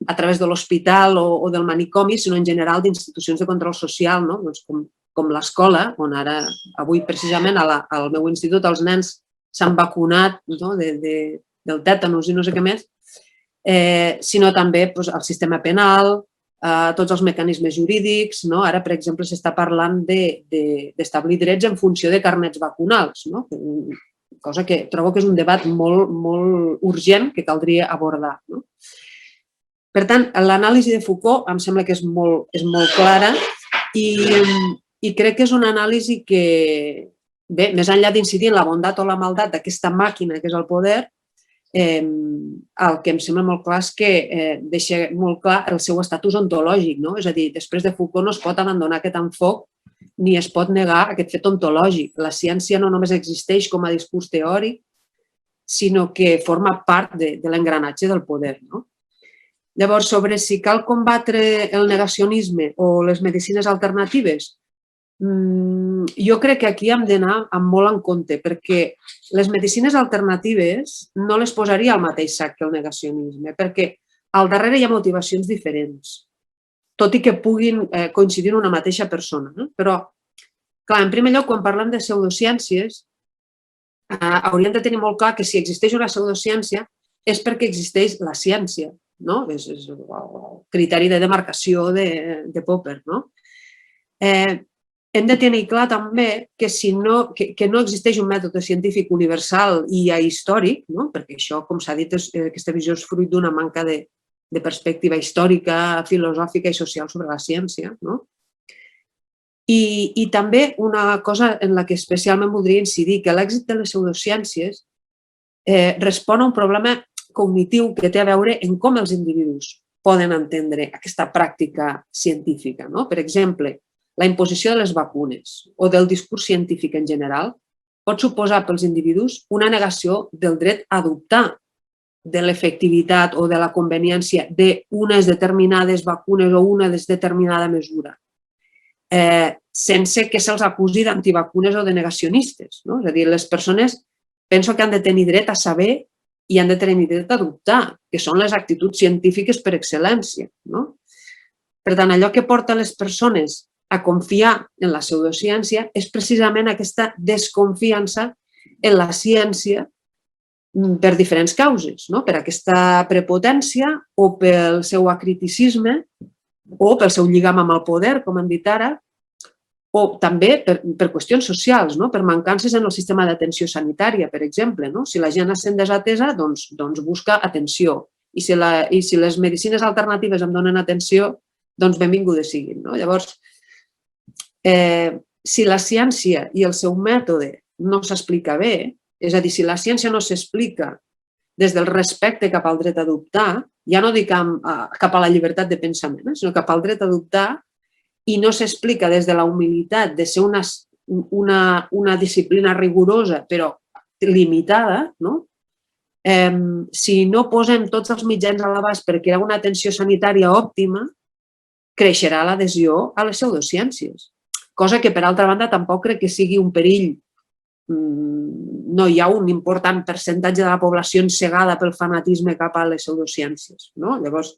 a través de l'hospital o del manicomi, sinó en general d'institucions de control social, com l'escola, on ara, avui precisament al meu institut, els nens s'han vacunat del tètanus i no sé què més, sinó també el sistema penal, tots els mecanismes jurídics. Ara, per exemple, s'està parlant d'establir drets en funció de carnets vacunals, cosa que trobo que és un debat molt urgent que caldria abordar. Per tant, l'anàlisi de Foucault em sembla que és molt clara i crec que és una anàlisi que, bé, més enllà d'incidir en la bondat o la maldat d'aquesta màquina que és el poder, el que em sembla molt clar és que deixa molt clar el seu estatus ontològic. És a dir, després de Foucault no es pot abandonar aquest enfoc ni es pot negar aquest fet ontològic. La ciència no només existeix com a discurs teòric, sinó que forma part de l'engranatge del poder. Llavors, sobre si cal combatre el negacionisme o les medicines alternatives, jo crec que aquí hem d'anar molt en compte, perquè les medicines alternatives no les posaria al mateix sac que el negacionisme, perquè al darrere hi ha motivacions diferents, tot i que puguin coincidir en una mateixa persona. Però, clar, en primer lloc, quan parlem de pseudociències, hauríem de tenir molt clar que si existeix una pseudociència és perquè existeix la ciència. És el criteri de demarcació de Popper. Hem de tenir clar també que no existeix un mètode científic universal i ahistòric, perquè això, com s'ha dit, aquesta visió és fruit d'una manca de perspectiva històrica, filosòfica i social sobre la ciència. I també una cosa en la que especialment voldria incidir, que l'èxit de les pseudociències respon a un problema cognitiu que té a veure en com els individus poden entendre aquesta pràctica científica. Per exemple, la imposició de les vacunes o del discurs científic en general pot suposar pels individus una negació del dret a dubtar de l'efectivitat o de la conveniència d'unes determinades vacunes o una determinada mesura, sense que se'ls acusi d'antivacunes o de negacionistes. És a dir, les persones penso que han de tenir dret a saber i han de tenir dret a dubtar, que són les actituds científiques per excel·lència. Per tant, allò que porta les persones a confiar en la pseudociència és precisament aquesta desconfiança en la ciència per diferents causes, per aquesta prepotència o pel seu acriticisme o pel seu lligam amb el poder, com hem dit ara, o també per qüestions socials, per mancances en el sistema d'atenció sanitària, per exemple. Si la gent es sent desatesa, doncs busca atenció. I si les medicines alternatives em donen atenció, doncs benvingudes siguin. Llavors, si la ciència i el seu mètode no s'explica bé, és a dir, si la ciència no s'explica des del respecte cap al dret a dubtar, ja no dic cap a la llibertat de pensament, sinó cap al dret a dubtar, i no s'explica des de la humilitat de ser una disciplina rigorosa però limitada, si no posem tots els mitjans a l'abast per crear una atenció sanitària òptima, creixerà l'adhesió a les pseudociències. Cosa que, per altra banda, tampoc crec que sigui un perill. No hi ha un important percentatge de la població encegada pel fanatisme cap a les pseudociències. Llavors,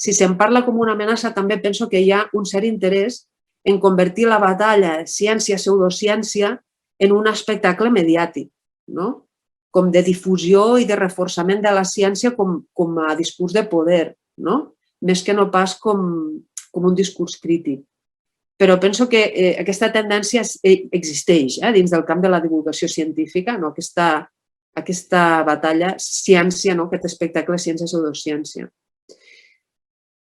si se'n parla com una amenaça, també penso que hi ha un cert interès en convertir la batalla ciència-pseudociència en un espectacle mediàtic, com de difusió i de reforçament de la ciència com a discurs de poder, més que no pas com un discurs crític. Però penso que aquesta tendència existeix dins del camp de la divulgació científica, aquesta batalla ciència, aquest espectacle ciència-pseudociència.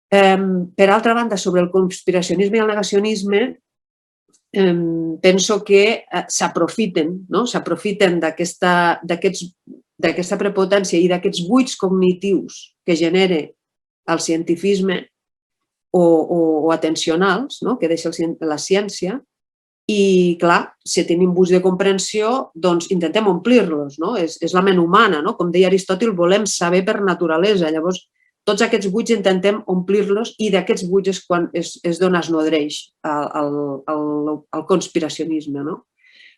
Per altra banda, sobre el conspiracionisme i el negacionisme, penso que s'aprofiten d'aquesta prepotència i d'aquests buits cognitius que genera el cientifisme o atencionals que deixa la ciència i, clar, si tenim buits de comprensió, doncs intentem omplir-los. És la ment humana, com deia Aristòtil, volem saber per naturalesa. Llavors, tots aquests buits intentem omplir-los i d'aquests buits és quan és d'on es nodreix el conspiracionisme.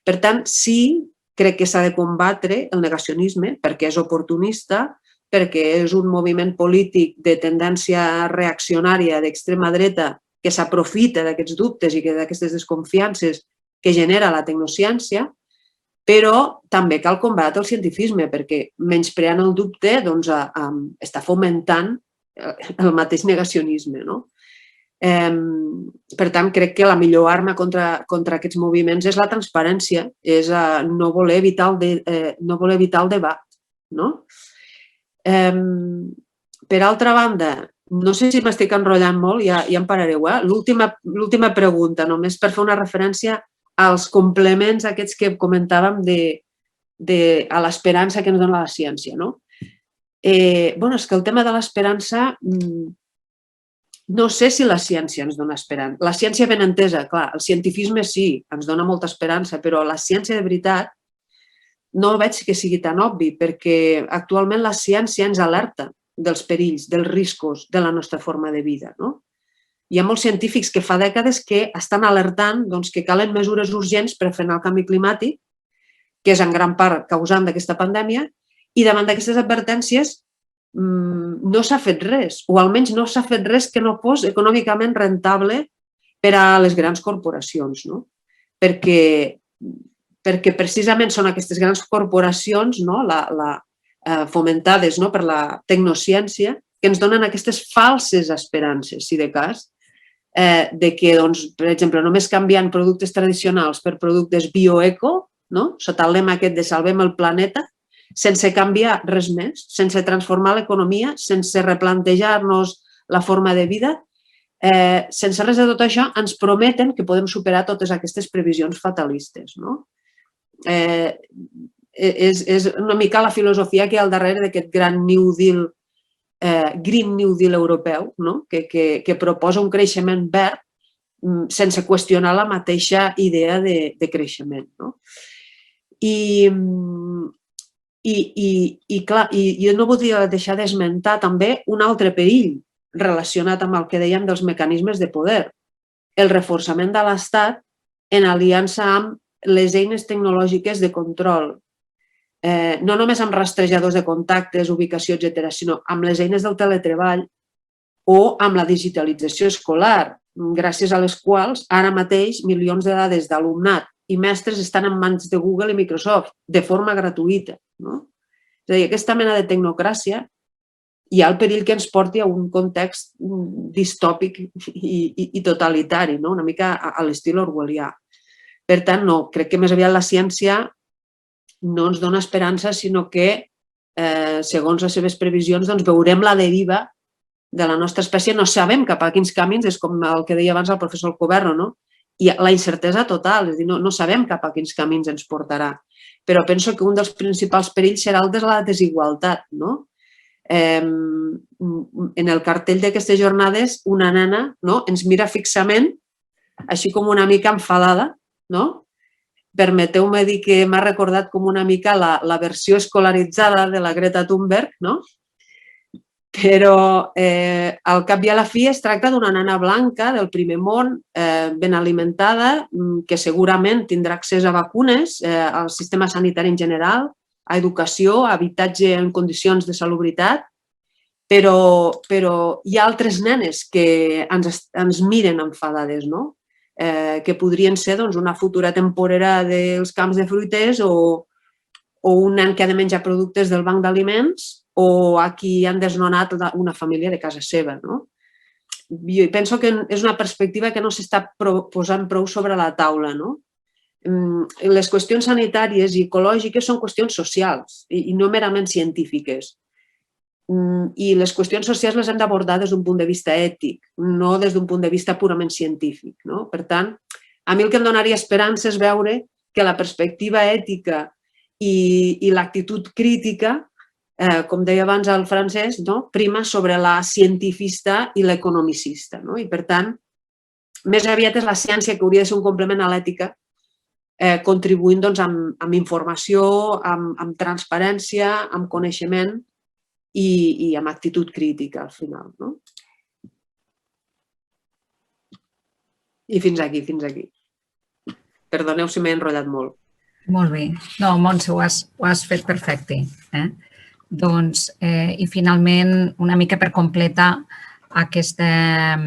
Per tant, sí, crec que s'ha de combatre el negacionisme perquè és oportunista, perquè és un moviment polític de tendència reaccionària d'extrema dreta que s'aprofita d'aquests dubtes i d'aquestes desconfiances que genera la tecnociència, però també cal combatre el cientifisme perquè menyspreant el dubte està fomentant el mateix negacionisme. Per tant, crec que la millor arma contra aquests moviments és la transparència, és no voler evitar el debat. Per altra banda, no sé si m'estic enrotllant molt, ja em parareu. L'última pregunta, només per fer una referència als complements aquests que comentàvem a l'esperança que ens dona la ciència. És que el tema de l'esperança, no sé si la ciència ens dona esperança. La ciència ben entesa, clar, el cientifisme sí, ens dona molta esperança, però la ciència de veritat no veig que sigui tan obvi, perquè actualment la ciència ens alerta dels perills, dels riscos de la nostra forma de vida. Hi ha molts científics que fa dècades que estan alertant que calen mesures urgents per frenar el canvi climàtic, que és en gran part causant d'aquesta pandèmia, i davant d'aquestes advertències no s'ha fet res, o almenys no s'ha fet res que no fos econòmicament rentable per a les grans corporacions, perquè precisament són aquestes grans corporacions fomentades per la tecnociència que ens donen aquestes falses esperances, si de cas, de que, per exemple, només canviant productes tradicionals per productes bioeco, sota el lema aquest de salvem el planeta, sense canviar res més, sense transformar l'economia, sense replantejar-nos la forma de vida, sense res de tot això, ens prometen que podem superar totes aquestes previsions fatalistes. És una mica la filosofia que hi ha al darrere d'aquest gran New Deal, Green New Deal europeu, que proposa un creixement verd sense qüestionar la mateixa idea de creixement. I clar, jo no voldria deixar d'esmentar també un altre perill relacionat amb el que dèiem dels mecanismes de poder, el reforçament de l'Estat en aliança amb les eines tecnològiques de control, no només amb rastrejadors de contactes, ubicació, etc., sinó amb les eines del teletreball o amb la digitalització escolar, gràcies a les quals ara mateix milions de dades d'alumnat i mestres estan en mans de Google i Microsoft de forma gratuïta. És a dir, aquesta mena de tecnocràcia hi ha el perill que ens porti a un context distòpic i totalitari, una mica a l'estil orwellià. Per tant, no, crec que més aviat la ciència no ens dona esperança, sinó que, segons les seves previsions, veurem la deriva de la nostra espècie. No sabem cap a quins camins, és com el que deia abans el professor Alcoberro, i la incertesa total, és a dir, no sabem cap a quins camins ens portarà. Però penso que un dels principals perills serà el de la desigualtat. En el cartell d'aquestes jornades, una nena ens mira fixament, així com una mica enfadada. Permeteu-me dir que m'ha recordat com una mica la versió escolaritzada de la Greta Thunberg, però al cap i a la fi es tracta d'una nena blanca del primer món, ben alimentada, que segurament tindrà accés a vacunes, al sistema sanitari en general, a educació, a habitatge en condicions de salubritat, però hi ha altres nenes que ens miren enfadades, que podrien ser una futura temporera dels camps de fruiters o un nen que ha de menjar productes del banc d'aliments o a qui han desnonat una família de casa seva. Jo penso que és una perspectiva que no s'està posant prou sobre la taula. Les qüestions sanitàries i ecològiques són qüestions socials i no merament científiques. I les qüestions socials les hem d'abordar des d'un punt de vista ètic, no des d'un punt de vista purament científic. Per tant, a mi el que em donaria esperança és veure que la perspectiva ètica i l'actitud crítica, com deia abans el Francesc, prima sobre la cientifista i l'economicista. I per tant, més aviat és la ciència que hauria de ser un complement a l'ètica, contribuint amb informació, amb transparència, amb coneixement i amb actitud crítica al final. I fins aquí. Perdoneu si m'he enrotllat molt. Molt bé. No, Montse, ho has fet perfecte. Doncs, i finalment, una mica per completar aquesta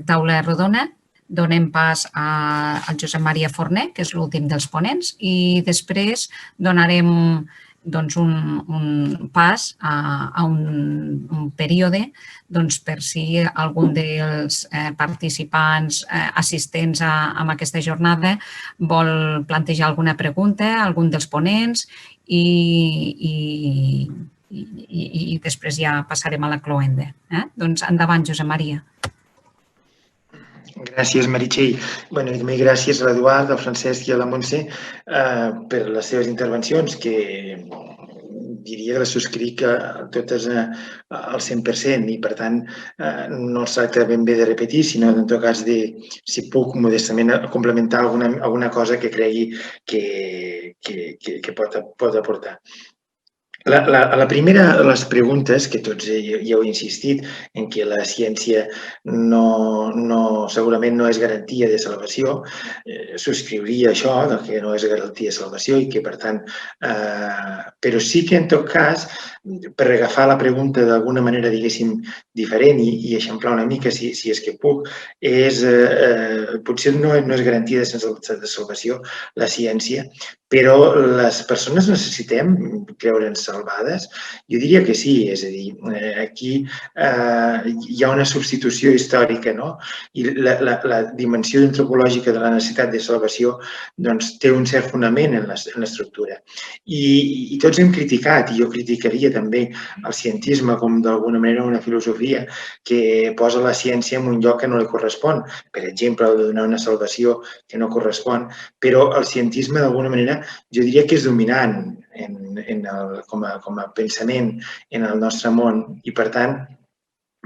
taula rodona, donem pas al Josep Maria Forné, que és l'últim dels ponents, i després donarem un pas a un període per si algun dels participants assistents a aquesta jornada vol plantejar alguna pregunta, algun dels ponents i després ja passarem a la cloenda. Doncs endavant, Josep Maria. Gràcies, Meritxell. I també gràcies a l'Eduard, al Francesc i a la Montse per les seves intervencions, que diria que les subscric totes al 100% i, per tant, no es tracta ben bé de repetir, sinó, en tot cas, si puc, modestament, complementar alguna cosa que cregui que pot aportar. La primera de les preguntes, que tots ja heu insistit en què la ciència segurament no és garantia de salvació, subscriuria això, que no és garantia de salvació i que, per tant, però sí que, en tot cas, per agafar la pregunta d'alguna manera, diguéssim, diferent i eixamplar una mica, si és que puc, potser no és garantia de salvació la ciència, però les persones necessitem creure'ns salvades? Jo diria que sí, és a dir, aquí hi ha una substitució històrica, no? I la dimensió antropològica de la necessitat de salvació té un cert fonament en l'estructura. I tots hem criticat, i jo criticaria també el cientisme com d'alguna manera una filosofia que posa la ciència en un lloc que no li correspon. Per exemple, de donar una salvació que no correspon, però el cientisme d'alguna manera jo diria que és dominant com a pensament en el nostre món i, per tant,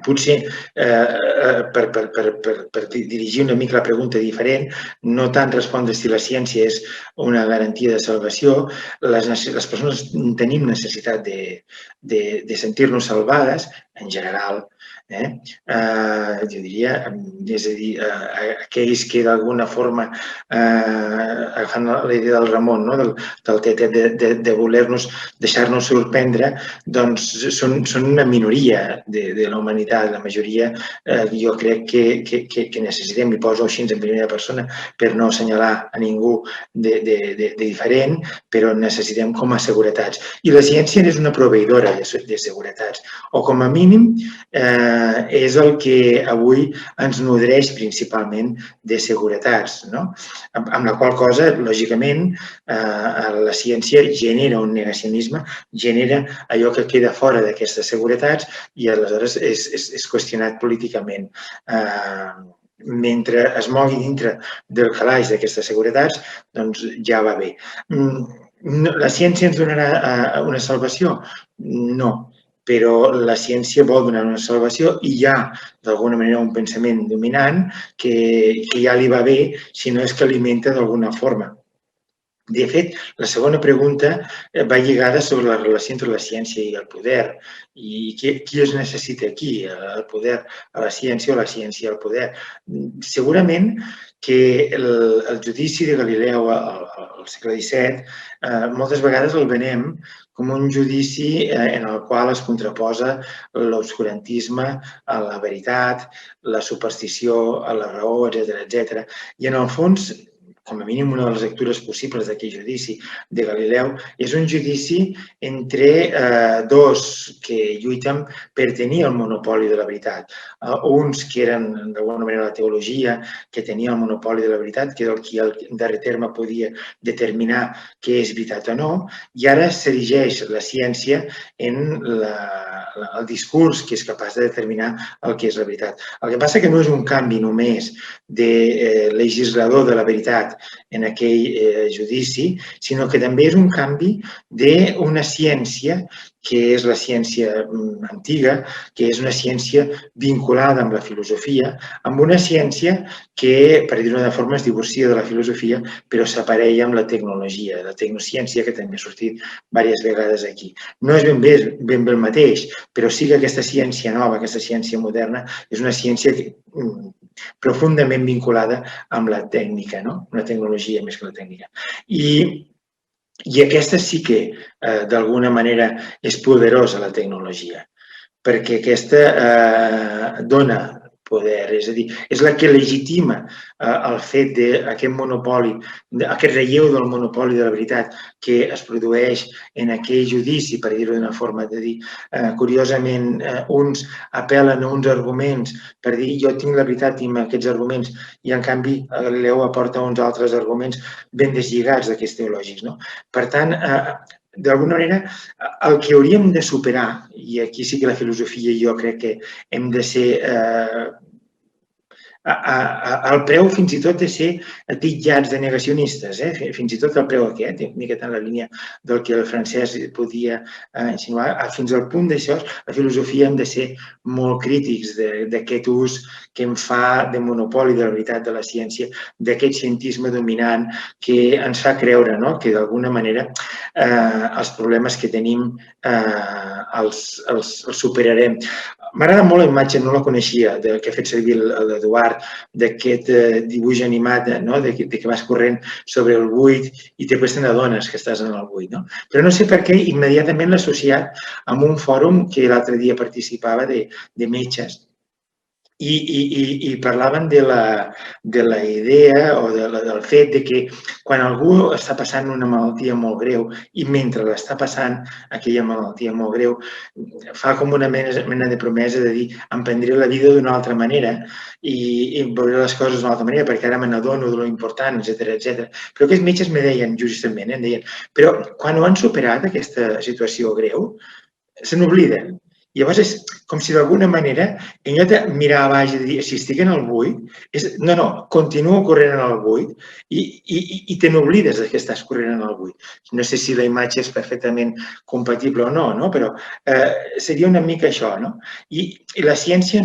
potser per dirigir una mica la pregunta diferent, no tant respondre si la ciència és una garantia de salvació, les persones tenim necessitat de sentir-nos salvades, en general, jo diria, és a dir, aquells que d'alguna forma, agafant la idea del Ramon, de voler-nos, deixar-nos sorprendre, doncs són una minoria de la humanitat. La majoria jo crec que necessitem, i poso així en primera persona per no assenyalar a ningú de diferent, però necessitem com a seguretats. I la ciència és una proveïdora de seguretats, o com a mínim és el que avui ens nodreix principalment de seguretats, amb la qual cosa, lògicament, la ciència genera un negacionisme, genera allò que queda fora d'aquestes seguretats i aleshores és qüestionat políticament. Mentre es mogui dintre del calaix d'aquestes seguretats, doncs ja va bé. La ciència ens donarà una salvació? No. Però la ciència vol donar una salvació i hi ha, d'alguna manera, un pensament dominant que ja li va bé si no és que alimenta d'alguna forma. De fet, la segona pregunta va lligada sobre la relació entre la ciència i el poder. I qui es necessita aquí? El poder a la ciència o la ciència al poder? Segurament que el judici de Galileu al segle XVII moltes vegades el venem com un judici en el qual es contraposa l'obscurantisme a la veritat, la superstició a la raó, etc. I en el fons, com a mínim una de les lectures possibles d'aquell judici de Galileu, és un judici entre dos que lluiten per tenir el monopoli de la veritat. Uns que eren, d'alguna manera, la teologia, que tenia el monopoli de la veritat, que era el qui, en darrer terme, podia determinar què és veritat o no, i ara s'erigeix la ciència en el discurs que és capaç de determinar el que és la veritat. El que passa que no és un canvi només de legislador de la veritat en aquell judici, sinó que també és un canvi d'una ciència que és la ciència antiga, que és una ciència vinculada amb la filosofia, amb una ciència que, per dir-ho d'una forma, es divorcia de la filosofia, però s'aparella amb la tecnologia, la tecnociència, que també ha sortit diverses vegades aquí. No és ben bé el mateix, però sí que aquesta ciència nova, aquesta ciència moderna, és una ciència profundament vinculada amb la tècnica, una tecnologia més que la tècnica. I aquesta sí que, d'alguna manera, és poderosa, la tecnologia, perquè aquesta dona poder. És a dir, és la que legitima el fet d'aquest monopoli, aquest relleu del monopoli de la veritat que es produeix en aquell judici, per dir-ho d'una forma, de dir, curiosament, uns apel·len a uns arguments per dir jo tinc la veritat, tinc aquests arguments, i en canvi Galileu aporta uns altres arguments ben deslligats d'aquests teològics. Per tant, d'alguna manera, el que hauríem de superar, i aquí sí que la filosofia jo crec que hem de ser el preu fins i tot de ser titllats de negacionistes, fins i tot el preu aquest, una miqueta en la línia del que el francès podia insinuar, fins al punt d'això, la filosofia hem de ser molt crítics d'aquest ús que en fa de monopoli de la veritat de la ciència, d'aquest cientisme dominant que ens fa creure que d'alguna manera els problemes que tenim els superarem. M'agrada molt la imatge, no la coneixia, que ha fet servir l'Eduard, d'aquest dibuix animat, que vas corrent sobre el buit i després te n'adones que estàs en el buit. Però no sé per què immediatament l'he associat amb un fòrum que l'altre dia participava de metges i parlaven de la idea o del fet que quan algú està passant una malaltia molt greu i mentre l'està passant aquella malaltia molt greu fa com una mena de promesa de dir em prendré la vida d'una altra manera i veuré les coses d'una altra manera perquè ara me n'adono de lo important, etc. Però aquests metges me deien justament, em deien, però quan ho han superat aquesta situació greu se n'obliden. Llavors és com si d'alguna manera, en lloc de mirar a baix i dir si estic en el buit, no, continuo corrent en el buit i te n'oblides que estàs corrent en el buit. No sé si la imatge és perfectament compatible o no, però seria una mica això. I la ciència,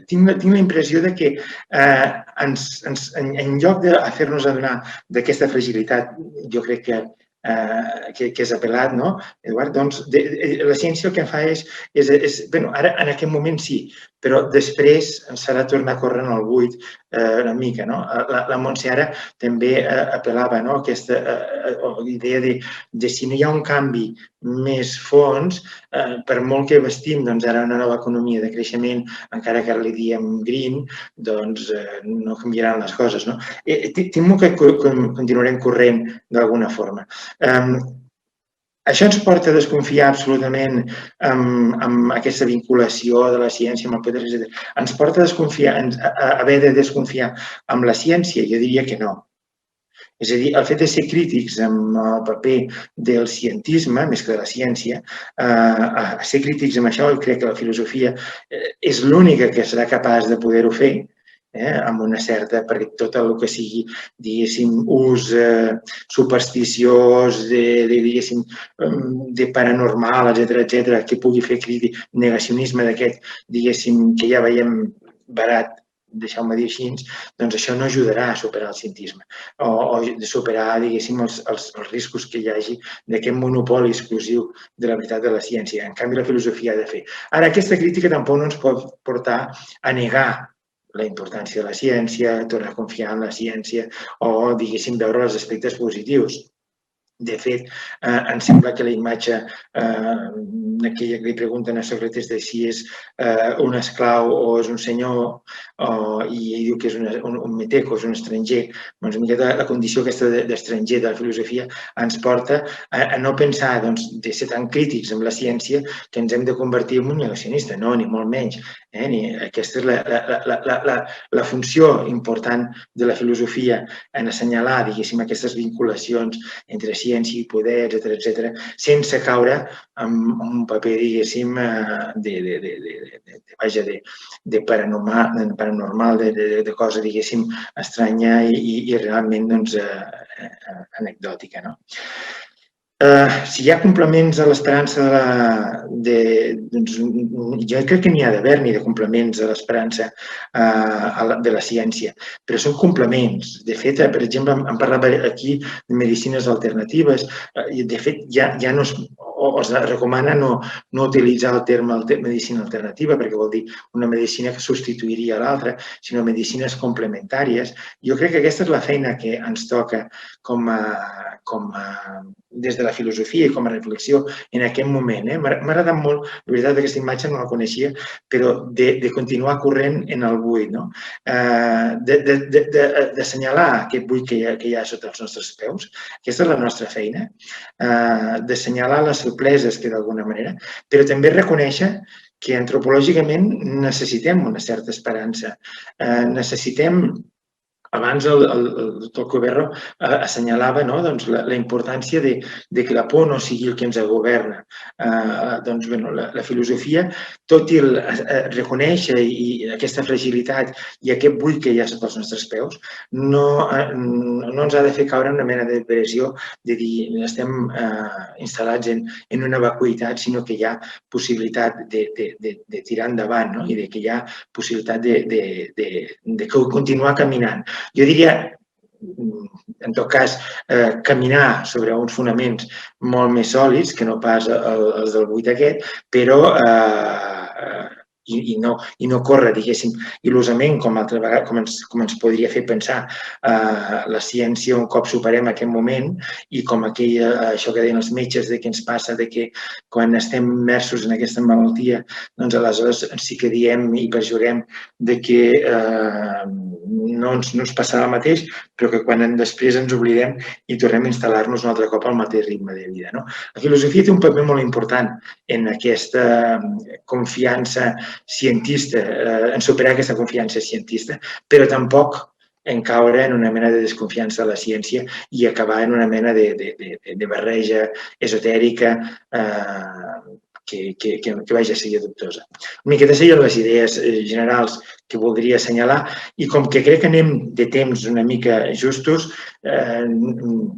tinc la impressió que en lloc de fer-nos adonar d'aquesta fragilitat, jo crec que és apel·lat, Eduard, doncs la ciència el que fa és, ara en aquest moment sí, però després ens serà tornar a córrer en el buit una mica. La Montse ara també apel·lava a aquesta idea de si no hi ha un canvi més fons, per molt que vestim ara una nova economia de creixement, encara que li diem green, doncs no canviaran les coses. Temo que continuarem corrent d'alguna forma. Això ens porta a desconfiar absolutament amb aquesta vinculació de la ciència amb el poder, etc. Ens porta a haver de desconfiar amb la ciència? Jo diria que no. És a dir, el fet de ser crítics amb el paper del cientisme, més que de la ciència, ser crítics amb això, crec que la filosofia és l'única que serà capaç de poder-ho fer, amb una certa, perquè tot el que sigui, diguéssim, ús supersticiós, diguéssim, de paranormal, etc., que pugui fer crític, negacionisme d'aquest, diguéssim, que ja veiem barat, deixeu-me dir així, doncs això no ajudarà a superar el cientisme o de superar, diguéssim, els riscos que hi hagi d'aquest monopoli exclusiu de la veritat de la ciència. En canvi, la filosofia ha de fer. Ara, aquesta crítica tampoc no ens pot portar a negar la importància de la ciència, tornar a confiar en la ciència o, diguéssim, veure els aspectes positius. De fet, em sembla que la imatge, aquella que li pregunten a Sòcrates de si és un esclau o és un senyor i ell diu que és un meteco, és un estranger, doncs la condició aquesta d'estranger de la filosofia ens porta a no pensar de ser tan crítics amb la ciència que ens hem de convertir en un negacionista, no, ni molt menys. Aquesta és la funció important de la filosofia en assenyalar, diguéssim, aquestes vinculacions entre ciència i poder, etc., sense caure en un paper, diguéssim, de paranormal, de cosa, diguéssim, estranya i realment anecdòtica. Si hi ha complements a l'esperança jo crec que n'hi ha d'haver-n'hi de complements a l'esperança de la ciència, però són complements. De fet, per exemple, em parlava aquí de medicines alternatives. De fet, ja no es recomana no utilitzar el terme medicina alternativa perquè vol dir una medicina que substituiria l'altra, sinó medicines complementàries. Jo crec que aquesta és la feina que ens toca com des de la filosofia i com a reflexió en aquest moment. M'ha agradat molt, la veritat, aquesta imatge no la coneixia, però de continuar corrent en el buit, no? D'assenyalar aquest buit que hi ha sota els nostres peus. Aquesta és la nostra feina, d'assenyalar les sorpreses que d'alguna manera, però també reconèixer que antropològicament necessitem una certa esperança. Necessitem, abans el doctor Coberro assenyalava la importància de que la por no sigui el que ens governa. La filosofia, tot i reconèixer aquesta fragilitat i aquest buit que hi ha sota els nostres peus, no ens ha de fer caure en una mena de depressió de dir estem instal·lats en una vacuïtat, sinó que hi ha possibilitat de tirar endavant i que hi ha possibilitat de continuar caminant. Jo diria, en tot cas, caminar sobre uns fonaments molt més sòlids que no pas els del buit aquest, però i no córrer, diguéssim, il·lusament, com ens podria fer pensar la ciència un cop superem aquest moment i com això que deien els metges de què ens passa, de que quan estem immersos en aquesta malaltia, doncs aleshores sí que diem i perjurem de que no ens passarà el mateix, però que quan després ens oblidem i tornem a instal·lar-nos un altre cop al mateix ritme de vida. La filosofia té un paper molt important en aquesta confiança cientista, en superar aquesta confiança cientista, però tampoc en caure en una mena de desconfiança de la ciència i acabar en una mena de barreja esotèrica que vaja a ser dubtosa. Una miqueta serien les idees generals que voldria assenyalar i com que crec que anem de temps una mica justos, en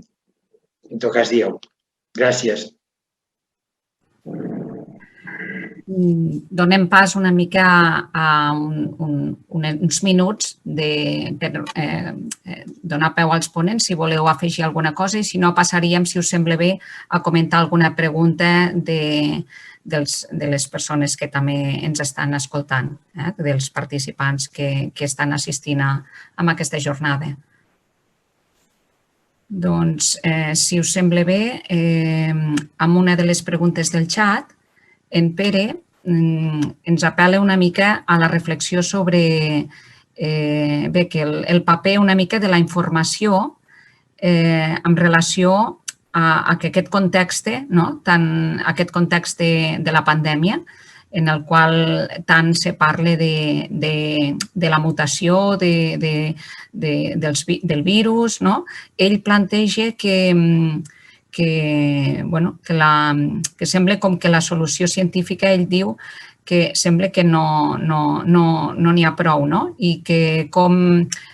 tot cas dieu. Gràcies. Donem pas una mica a uns minuts per donar peu als ponents, si voleu afegir alguna cosa, i si no passaríem, si us sembla bé, a comentar alguna pregunta de les persones que també ens estan escoltant, dels participants que estan assistint a aquesta jornada. Doncs, si us sembla bé, amb una de les preguntes del xat, en Pere ens apel·la una mica a la reflexió sobre que el paper una mica de la informació en relació a que aquest context de la pandèmia, en el qual tant se parla de la mutació del virus, ell planteja que sembla com que la solució científica, ell diu, que sembla que no n'hi ha prou, i que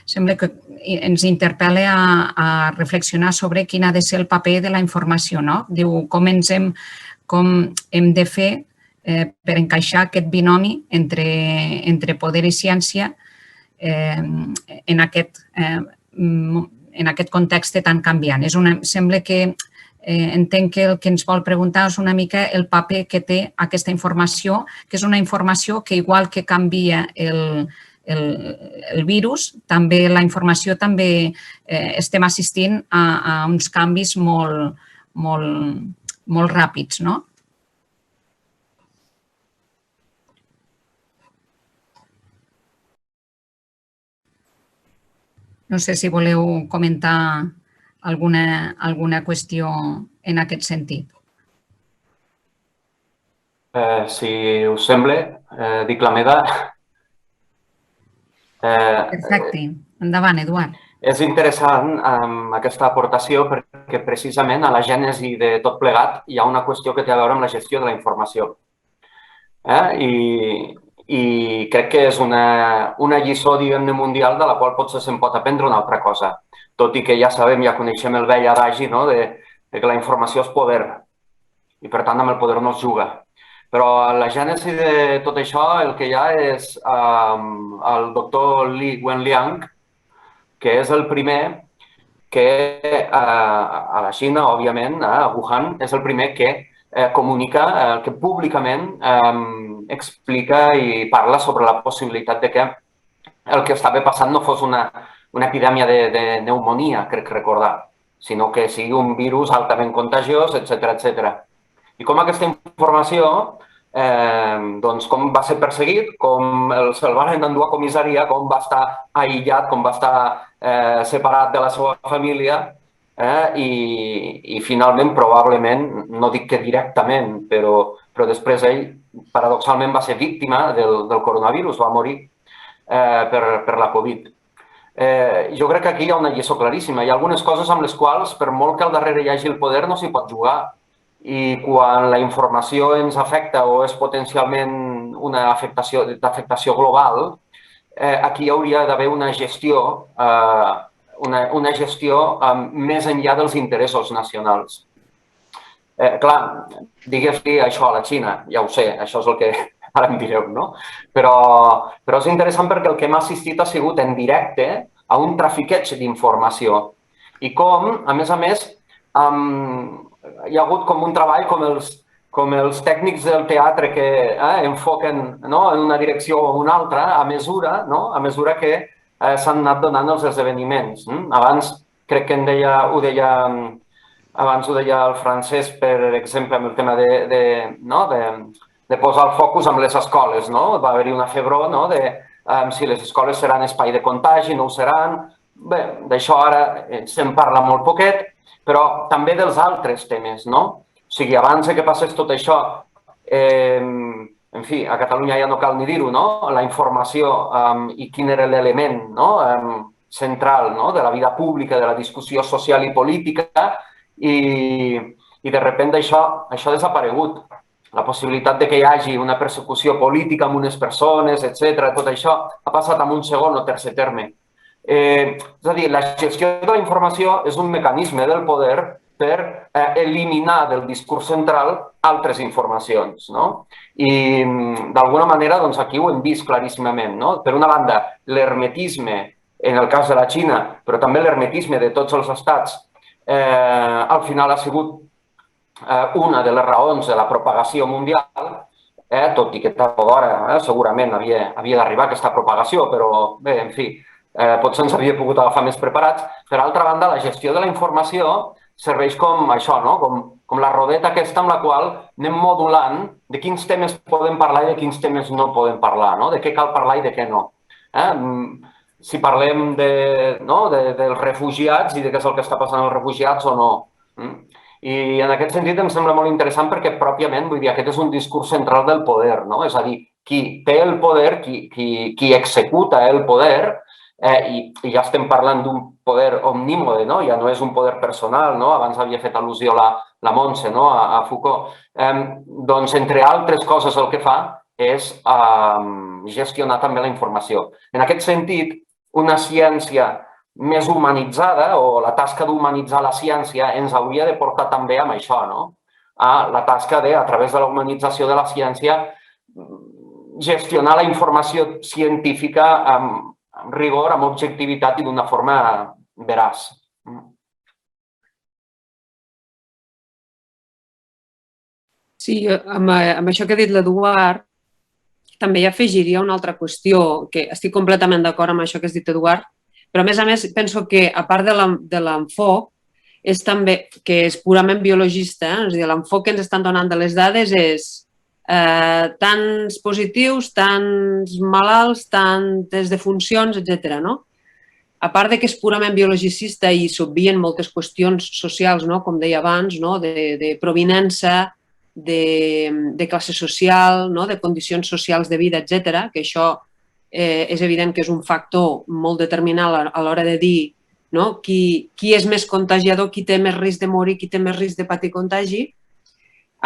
sembla que ens interpel·la a reflexionar sobre quin ha de ser el paper de la informació. Diu com hem de fer per encaixar aquest binomi entre poder i ciència en aquest context tan canviant. Sembla que entenc que el que ens vol preguntar és una mica el paper que té aquesta informació, que és una informació que, igual que canvia el virus, també la informació també estem assistint a uns canvis molt ràpids, no? No sé si voleu comentar alguna qüestió en aquest sentit. Si us sembla, dic la meva. Perfecte. Endavant, Eduard. És interessant aquesta aportació perquè precisament a la gènesi de tot plegat hi ha una qüestió que té a veure amb la gestió de la informació. I crec que és una lliçó, diguem-ne, mundial de la qual potser se'n pot aprendre una altra cosa. Tot i que ja sabem, ja coneixem el vell adagi de que la informació és poder i, per tant, amb el poder no es juga. Però a la gènesi de tot això el que hi ha és el doctor Li Wenliang, que és el primer que a la Xina, òbviament, a Wuhan, és el primer que comunica, que públicament explica i parla sobre la possibilitat de que el que estava passant no fos una epidèmia de pneumonia, crec recordar, sinó que sigui un virus altament contagiós, etc. I com aquesta informació, doncs, com va ser perseguit, com se'l van endur a comissaria, com va estar aïllat, com va estar separat de la seva família, i finalment, probablement, no dic que directament, però després ell, paradoxalment, va ser víctima del coronavirus, va morir per la Covid. Jo crec que aquí hi ha una lliçó claríssima. Hi ha algunes coses amb les quals, per molt que al darrere hi hagi el poder, no s'hi pot jugar. I quan la informació ens afecta o és potencialment una afectació global, aquí hauria d'haver una gestió més enllà dels interessos nacionals. Clar, digues-li això a la Xina, ja ho sé, això és el que ara em direu, no? Però és interessant perquè el que hem assistit ha sigut en directe a un trafiqueig d'informació i com, a més, hi ha hagut com un treball com els tècnics del teatre que enfoquen en una direcció o una altra a mesura que s'han anat donant els esdeveniments. Abans crec que ho deia el francès, per exemple, amb el tema de posar el focus en les escoles. Va haver-hi una febró de si les escoles seran espai de contagi, no ho seran. Bé, d'això ara se'n parla molt poquet, però també dels altres temes. O sigui, abans que passés tot això, en fi, a Catalunya ja no cal ni dir-ho, la informació i quin era l'element central de la vida pública, de la discussió social i política, i de sobte això ha desaparegut. La possibilitat que hi hagi una persecució política amb unes persones, etc., tot això ha passat a un segon o tercer terme. És a dir, la gestió de la informació és un mecanisme del poder per eliminar del discurs central altres informacions. I d'alguna manera aquí ho hem vist claríssimament. Per una banda, l'hermetisme, en el cas de la Xina, però també l'hermetisme de tots els estats, al final ha sigut una de les raons de la propagació mundial, tot i que tard o d'hora segurament havia d'arribar aquesta propagació, però bé, en fi, potser ens havia pogut agafar més preparats. Per altra banda, la gestió de la informació serveix com això, com la rodeta aquesta amb la qual anem modulant de quins temes podem parlar i de quins temes no podem parlar, de què cal parlar i de què no. Si parlem dels refugiats i de què és el que està passant als refugiats o no. I en aquest sentit em sembla molt interessant perquè pròpiament, vull dir, aquest és un discurs central del poder, és a dir, qui té el poder, qui executa el poder, i ja estem parlant d'un poder omnímode, ja no és un poder personal, abans havia fet al·lusió la Montse a Foucault, doncs entre altres coses el que fa és gestionar també la informació. En aquest sentit, una ciència més humanitzada o la tasca d'humanitzar la ciència ens hauria de portar també amb això, a la tasca de, a través de la humanització de la ciència, gestionar la informació científica amb rigor, amb objectivitat i d'una forma veraç. Sí, amb això que ha dit l'Eduard, també hi afegiria una altra qüestió, que estic completament d'acord amb això que has dit, Eduard, però a més penso que, a part de l'enfoc, és també que és purament biologista, és a dir, l'enfoc que ens estan donant de les dades és tants positius, tants malalts, tantes defuncions, etc. A part que és purament biologicista i s'obvien moltes qüestions socials, com deia abans, de provinença, de classe social, de condicions socials de vida, etc., que això és evident que és un factor molt determinant a l'hora de dir qui és més contagiador, qui té més risc de morir, qui té més risc de patir contagi.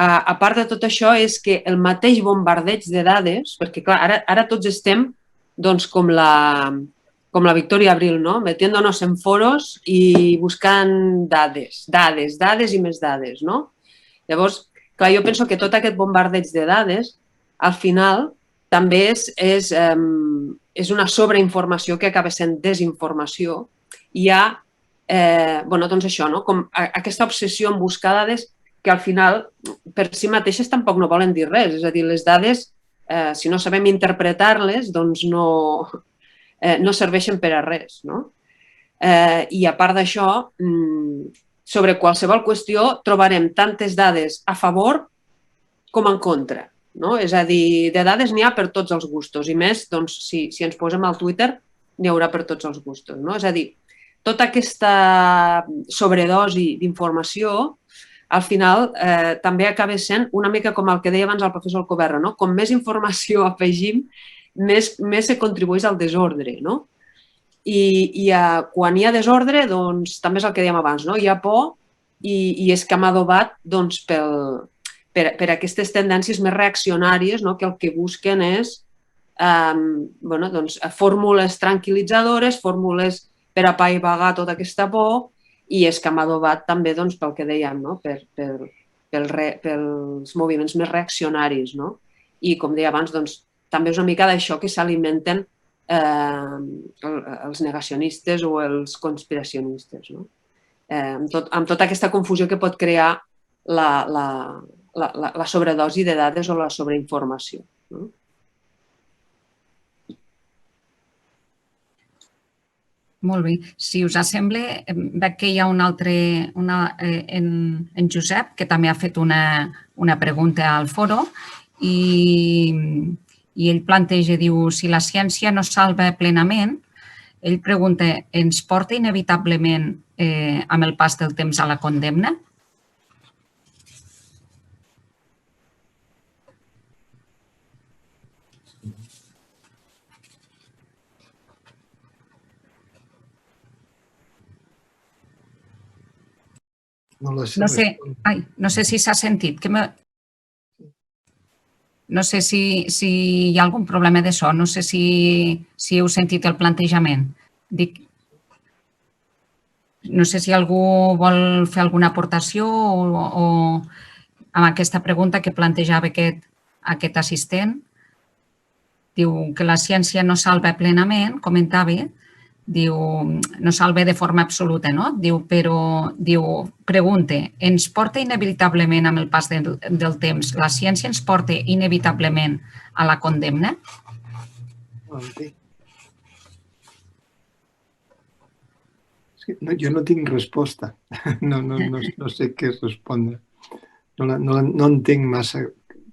A part de tot això és que el mateix bombardeig de dades, perquè clar, ara tots estem com la Victoria Abril, metiéndonos en foros i buscant dades i més dades. Llavors, clar, jo penso que tot aquest bombardeig de dades, al final, també és una sobreinformació que acaba sent desinformació. Hi ha, doncs això, com aquesta obsessió en buscar dades que al final per si mateixes tampoc no volen dir res. És a dir, les dades, si no sabem interpretar-les, doncs no serveixen per a res. I a part d'això, sobre qualsevol qüestió trobarem tantes dades a favor com en contra. No? És a dir, de dades n'hi ha per tots els gustos i més, doncs, si ens posem al Twitter, n'hi haurà per tots els gustos. No? És a dir, tota aquesta sobredosi d'informació, al final, també acaba sent una mica com el que deia abans el professor Alcoberra, no? Com més informació afegim, més se contribueix al desordre. No? I quan hi ha desordre, doncs, també és el que dèiem abans, no? Hi ha por i és que hem adobat doncs, per aquestes tendències més reaccionàries, no? Que el que busquen és fórmules tranquil·litzadores, fórmules per apaivagar tota aquesta por i és que hem adobat també pel que dèiem, no? Pels moviments més reaccionaris. No? I com deia abans, també és una mica d'això que s'alimenten els negacionistes o els conspiracionistes. No? Amb tota aquesta confusió que pot crear la sobredosi de dades o la sobreinformació. No? Molt bé. Si us sembla, veig que hi ha un altre, en Josep, que també ha fet una pregunta al foro i ell planteja, diu, si la ciència no salva plenament, ell pregunta, ens porta inevitablement amb el pas del temps a la condemna? No sé si s'ha sentit. No sé si hi ha algun problema de so. No sé si heu sentit el plantejament. No sé si algú vol fer alguna aportació o amb aquesta pregunta que plantejava aquest assistent. Diu que la ciència no salva plenament, comentava, diu, no salva de forma absoluta, no? Diu, però, pregunta, ens porta inevitablement amb el pas del temps, la ciència ens porta inevitablement a la condemna? Jo no tinc resposta. No sé què respondre. No entenc massa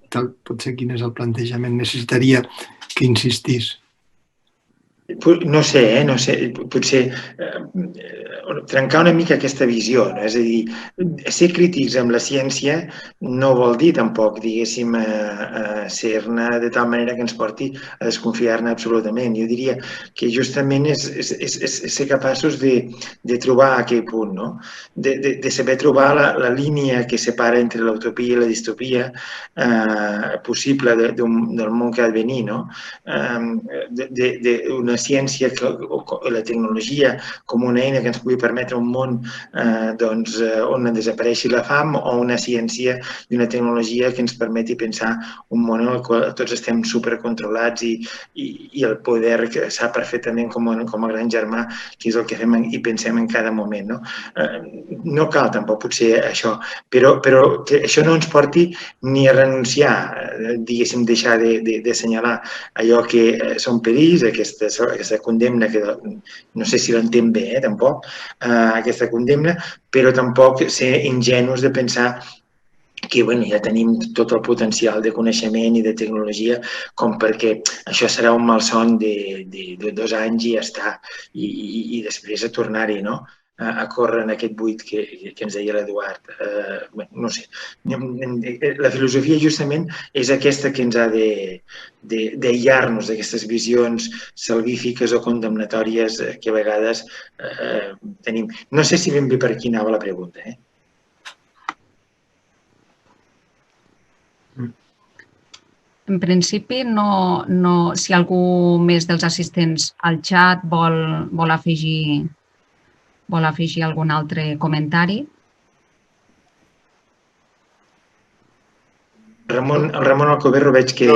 potser quin és el plantejament. Necessitaria que insistís. No sé, potser trencar una mica aquesta visió, no? És a dir, ser crítics amb la ciència no vol dir tampoc, diguéssim, ser-ne de tal manera que ens porti a desconfiar-ne absolutament. Jo diria que justament és ser capaços de trobar aquell punt, no? De saber trobar la línia que separa entre l'utopia i la distopia possible del món que ha de venir, no? D'una ciència o la tecnologia com una eina que ens pugui permetre un món on desapareixi la fam o una ciència i una tecnologia que ens permeti pensar un món en el qual tots estem supercontrolats i el poder que sap perfectament com a gran germà què és el que fem i pensem en cada moment. No cal tampoc potser això, però que això no ens porti ni a renunciar, diguéssim, deixar d'assenyalar allò que són perills, aquesta condemna, que no sé si l'entenc bé, tampoc, aquesta condemna, però tampoc ser ingenus de pensar que ja tenim tot el potencial de coneixement i de tecnologia com perquè això serà un malson de 2 anys i ja està, i després a tornar-hi, no? A córrer en aquest buit que ens deia l'Eduard. No sé. La filosofia justament és aquesta que ens ha d'aïllar-nos d'aquestes visions salvífiques o condemnatòries que a vegades tenim. No sé si ben bé per aquí anava la pregunta. En principi, si algú més dels assistents al xat vol afegir algun altre comentari. El Ramon Alcoberro veig que...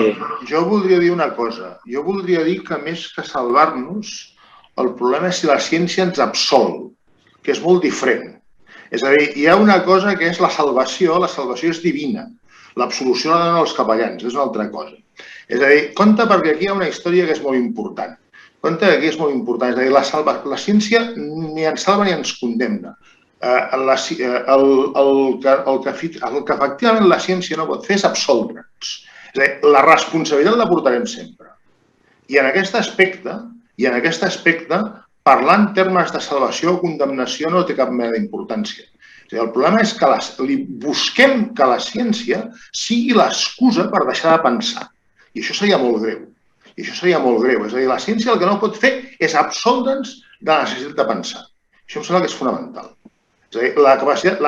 Jo voldria dir una cosa. Jo voldria dir que més que salvar-nos, el problema és si la ciència ens absol, que és molt diferent. És a dir, hi ha una cosa que és la salvació és divina. L'absolució la donen els capellans, és una altra cosa. És a dir, compte perquè aquí hi ha una història que és molt important. Compte que aquí és molt important. És a dir, la ciència ni ens salva ni ens condemna. el que efectivament la ciència no pot fer és absoldre'ns. És a dir, la responsabilitat la portarem sempre. I en aquest aspecte, parlar en termes de salvació o condemnació no té cap mena d'importància. El problema és que busquem que la ciència sigui l'excusa per deixar de pensar. I això seria molt greu. És a dir, la ciència el que no pot fer és absoldre'ns de la necessitat de pensar. Això em sembla que és fonamental. És a dir, la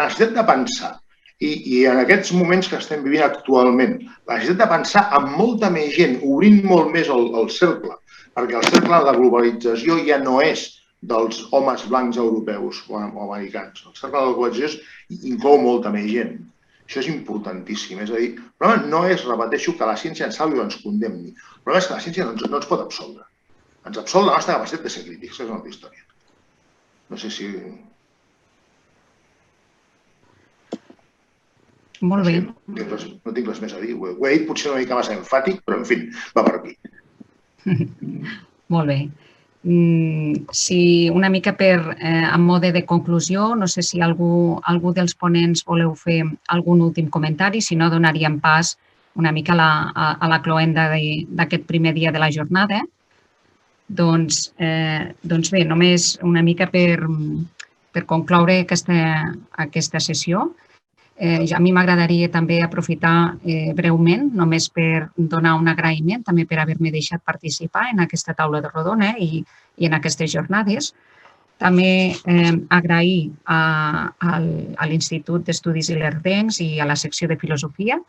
necessitat de pensar i en aquests moments que estem vivint actualment, la necessitat de pensar amb molta més gent, obrint molt més el cercle, perquè el cercle de la globalització ja no és dels homes blancs europeus o americans. El cercle de la globalització inclou molta més gent. Això és importantíssim. És a dir, el problema no és, repeteixo, que la ciència ens salvi o ens condemni. El problema és que la ciència no ens pot absoldre. Ens absol la nostra capacitat de ser crítics. És una altra història. No sé si... Molt bé. No tinc res més a dir. Ho he dit potser una mica massa enfàtic, però en fi, va per aquí. Molt bé. Si una mica a mode de conclusió, no sé si algú dels ponents voleu fer algun últim comentari, si no donaríem pas una mica a la cloenda d'aquest primer dia de la jornada. Doncs bé, només una mica per concloure aquesta sessió. A mi m'agradaria també aprofitar breument, només per donar un agraïment, també per haver-me deixat participar en aquesta taula de rodona i en aquestes jornades. També agrair a l'Institut d'Estudis Ilerdencs i a la secció de Filosofia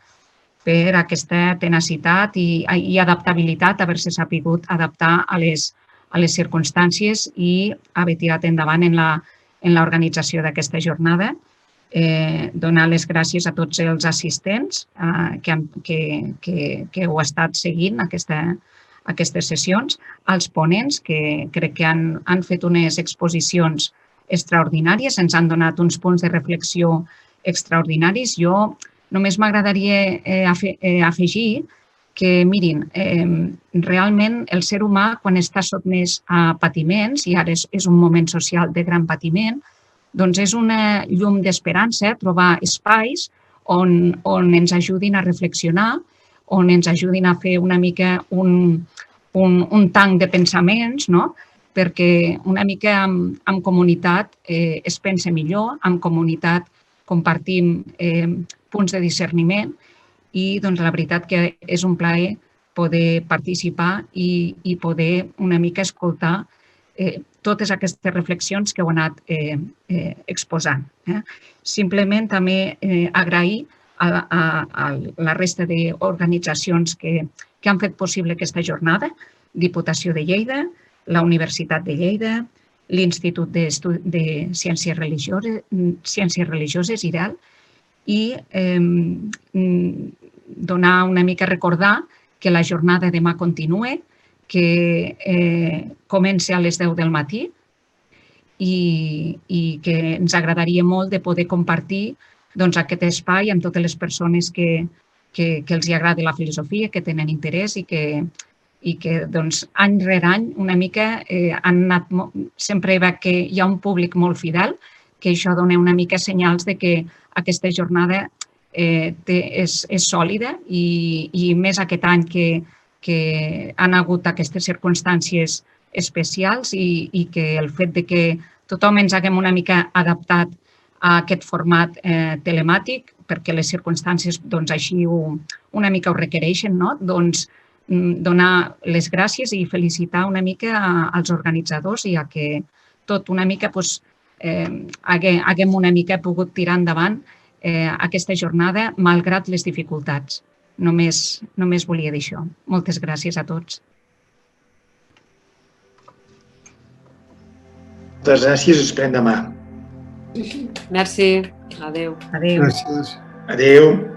per aquesta tenacitat i adaptabilitat, haver-se sapigut adaptar a les circumstàncies i haver tirat endavant en l'organització d'aquesta jornada. Donar les gràcies a tots els assistents que heu estat seguint aquestes sessions, als ponents que crec que han fet unes exposicions extraordinàries, ens han donat uns punts de reflexió extraordinaris. Jo només m'agradaria afegir que, mirin, realment el ser humà quan està sotmès a patiments, i ara és un moment social de gran patiment, doncs és una llum d'esperança trobar espais on ens ajudin a reflexionar, on ens ajudin a fer una mica un tanc de pensaments, perquè una mica en comunitat es pensa millor, en comunitat compartim punts de discerniment i la veritat que és un plaer poder participar i poder una mica escoltar totes aquestes reflexions que heu anat exposant. Simplement també agrair a la resta d'organitzacions que han fet possible aquesta jornada, Diputació de Lleida, la Universitat de Lleida, l'Institut de Ciències Religioses, IREL, i donar una mica, recordar que la jornada demà continua, que comença a les 10 del matí i que ens agradaria molt de poder compartir aquest espai amb totes les persones que els agrada la filosofia, que tenen interès i que any rere any una mica han anat... Sempre veig que hi ha un públic molt fidel, que això dona una mica senyals de que aquesta jornada és sòlida i més aquest any que han hagut aquestes circumstàncies especials i que el fet que tothom ens haguem una mica adaptat a aquest format telemàtic, perquè les circumstàncies així una mica ho requereixen, doncs donar les gràcies i felicitar una mica als organitzadors i a que tot una mica haguem una mica pogut tirar endavant aquesta jornada malgrat les dificultats. Només volia dir això. Moltes gràcies a tots. Moltes gràcies, us esperem demà. Merci. Adéu. Adéu. Gràcies. Adéu.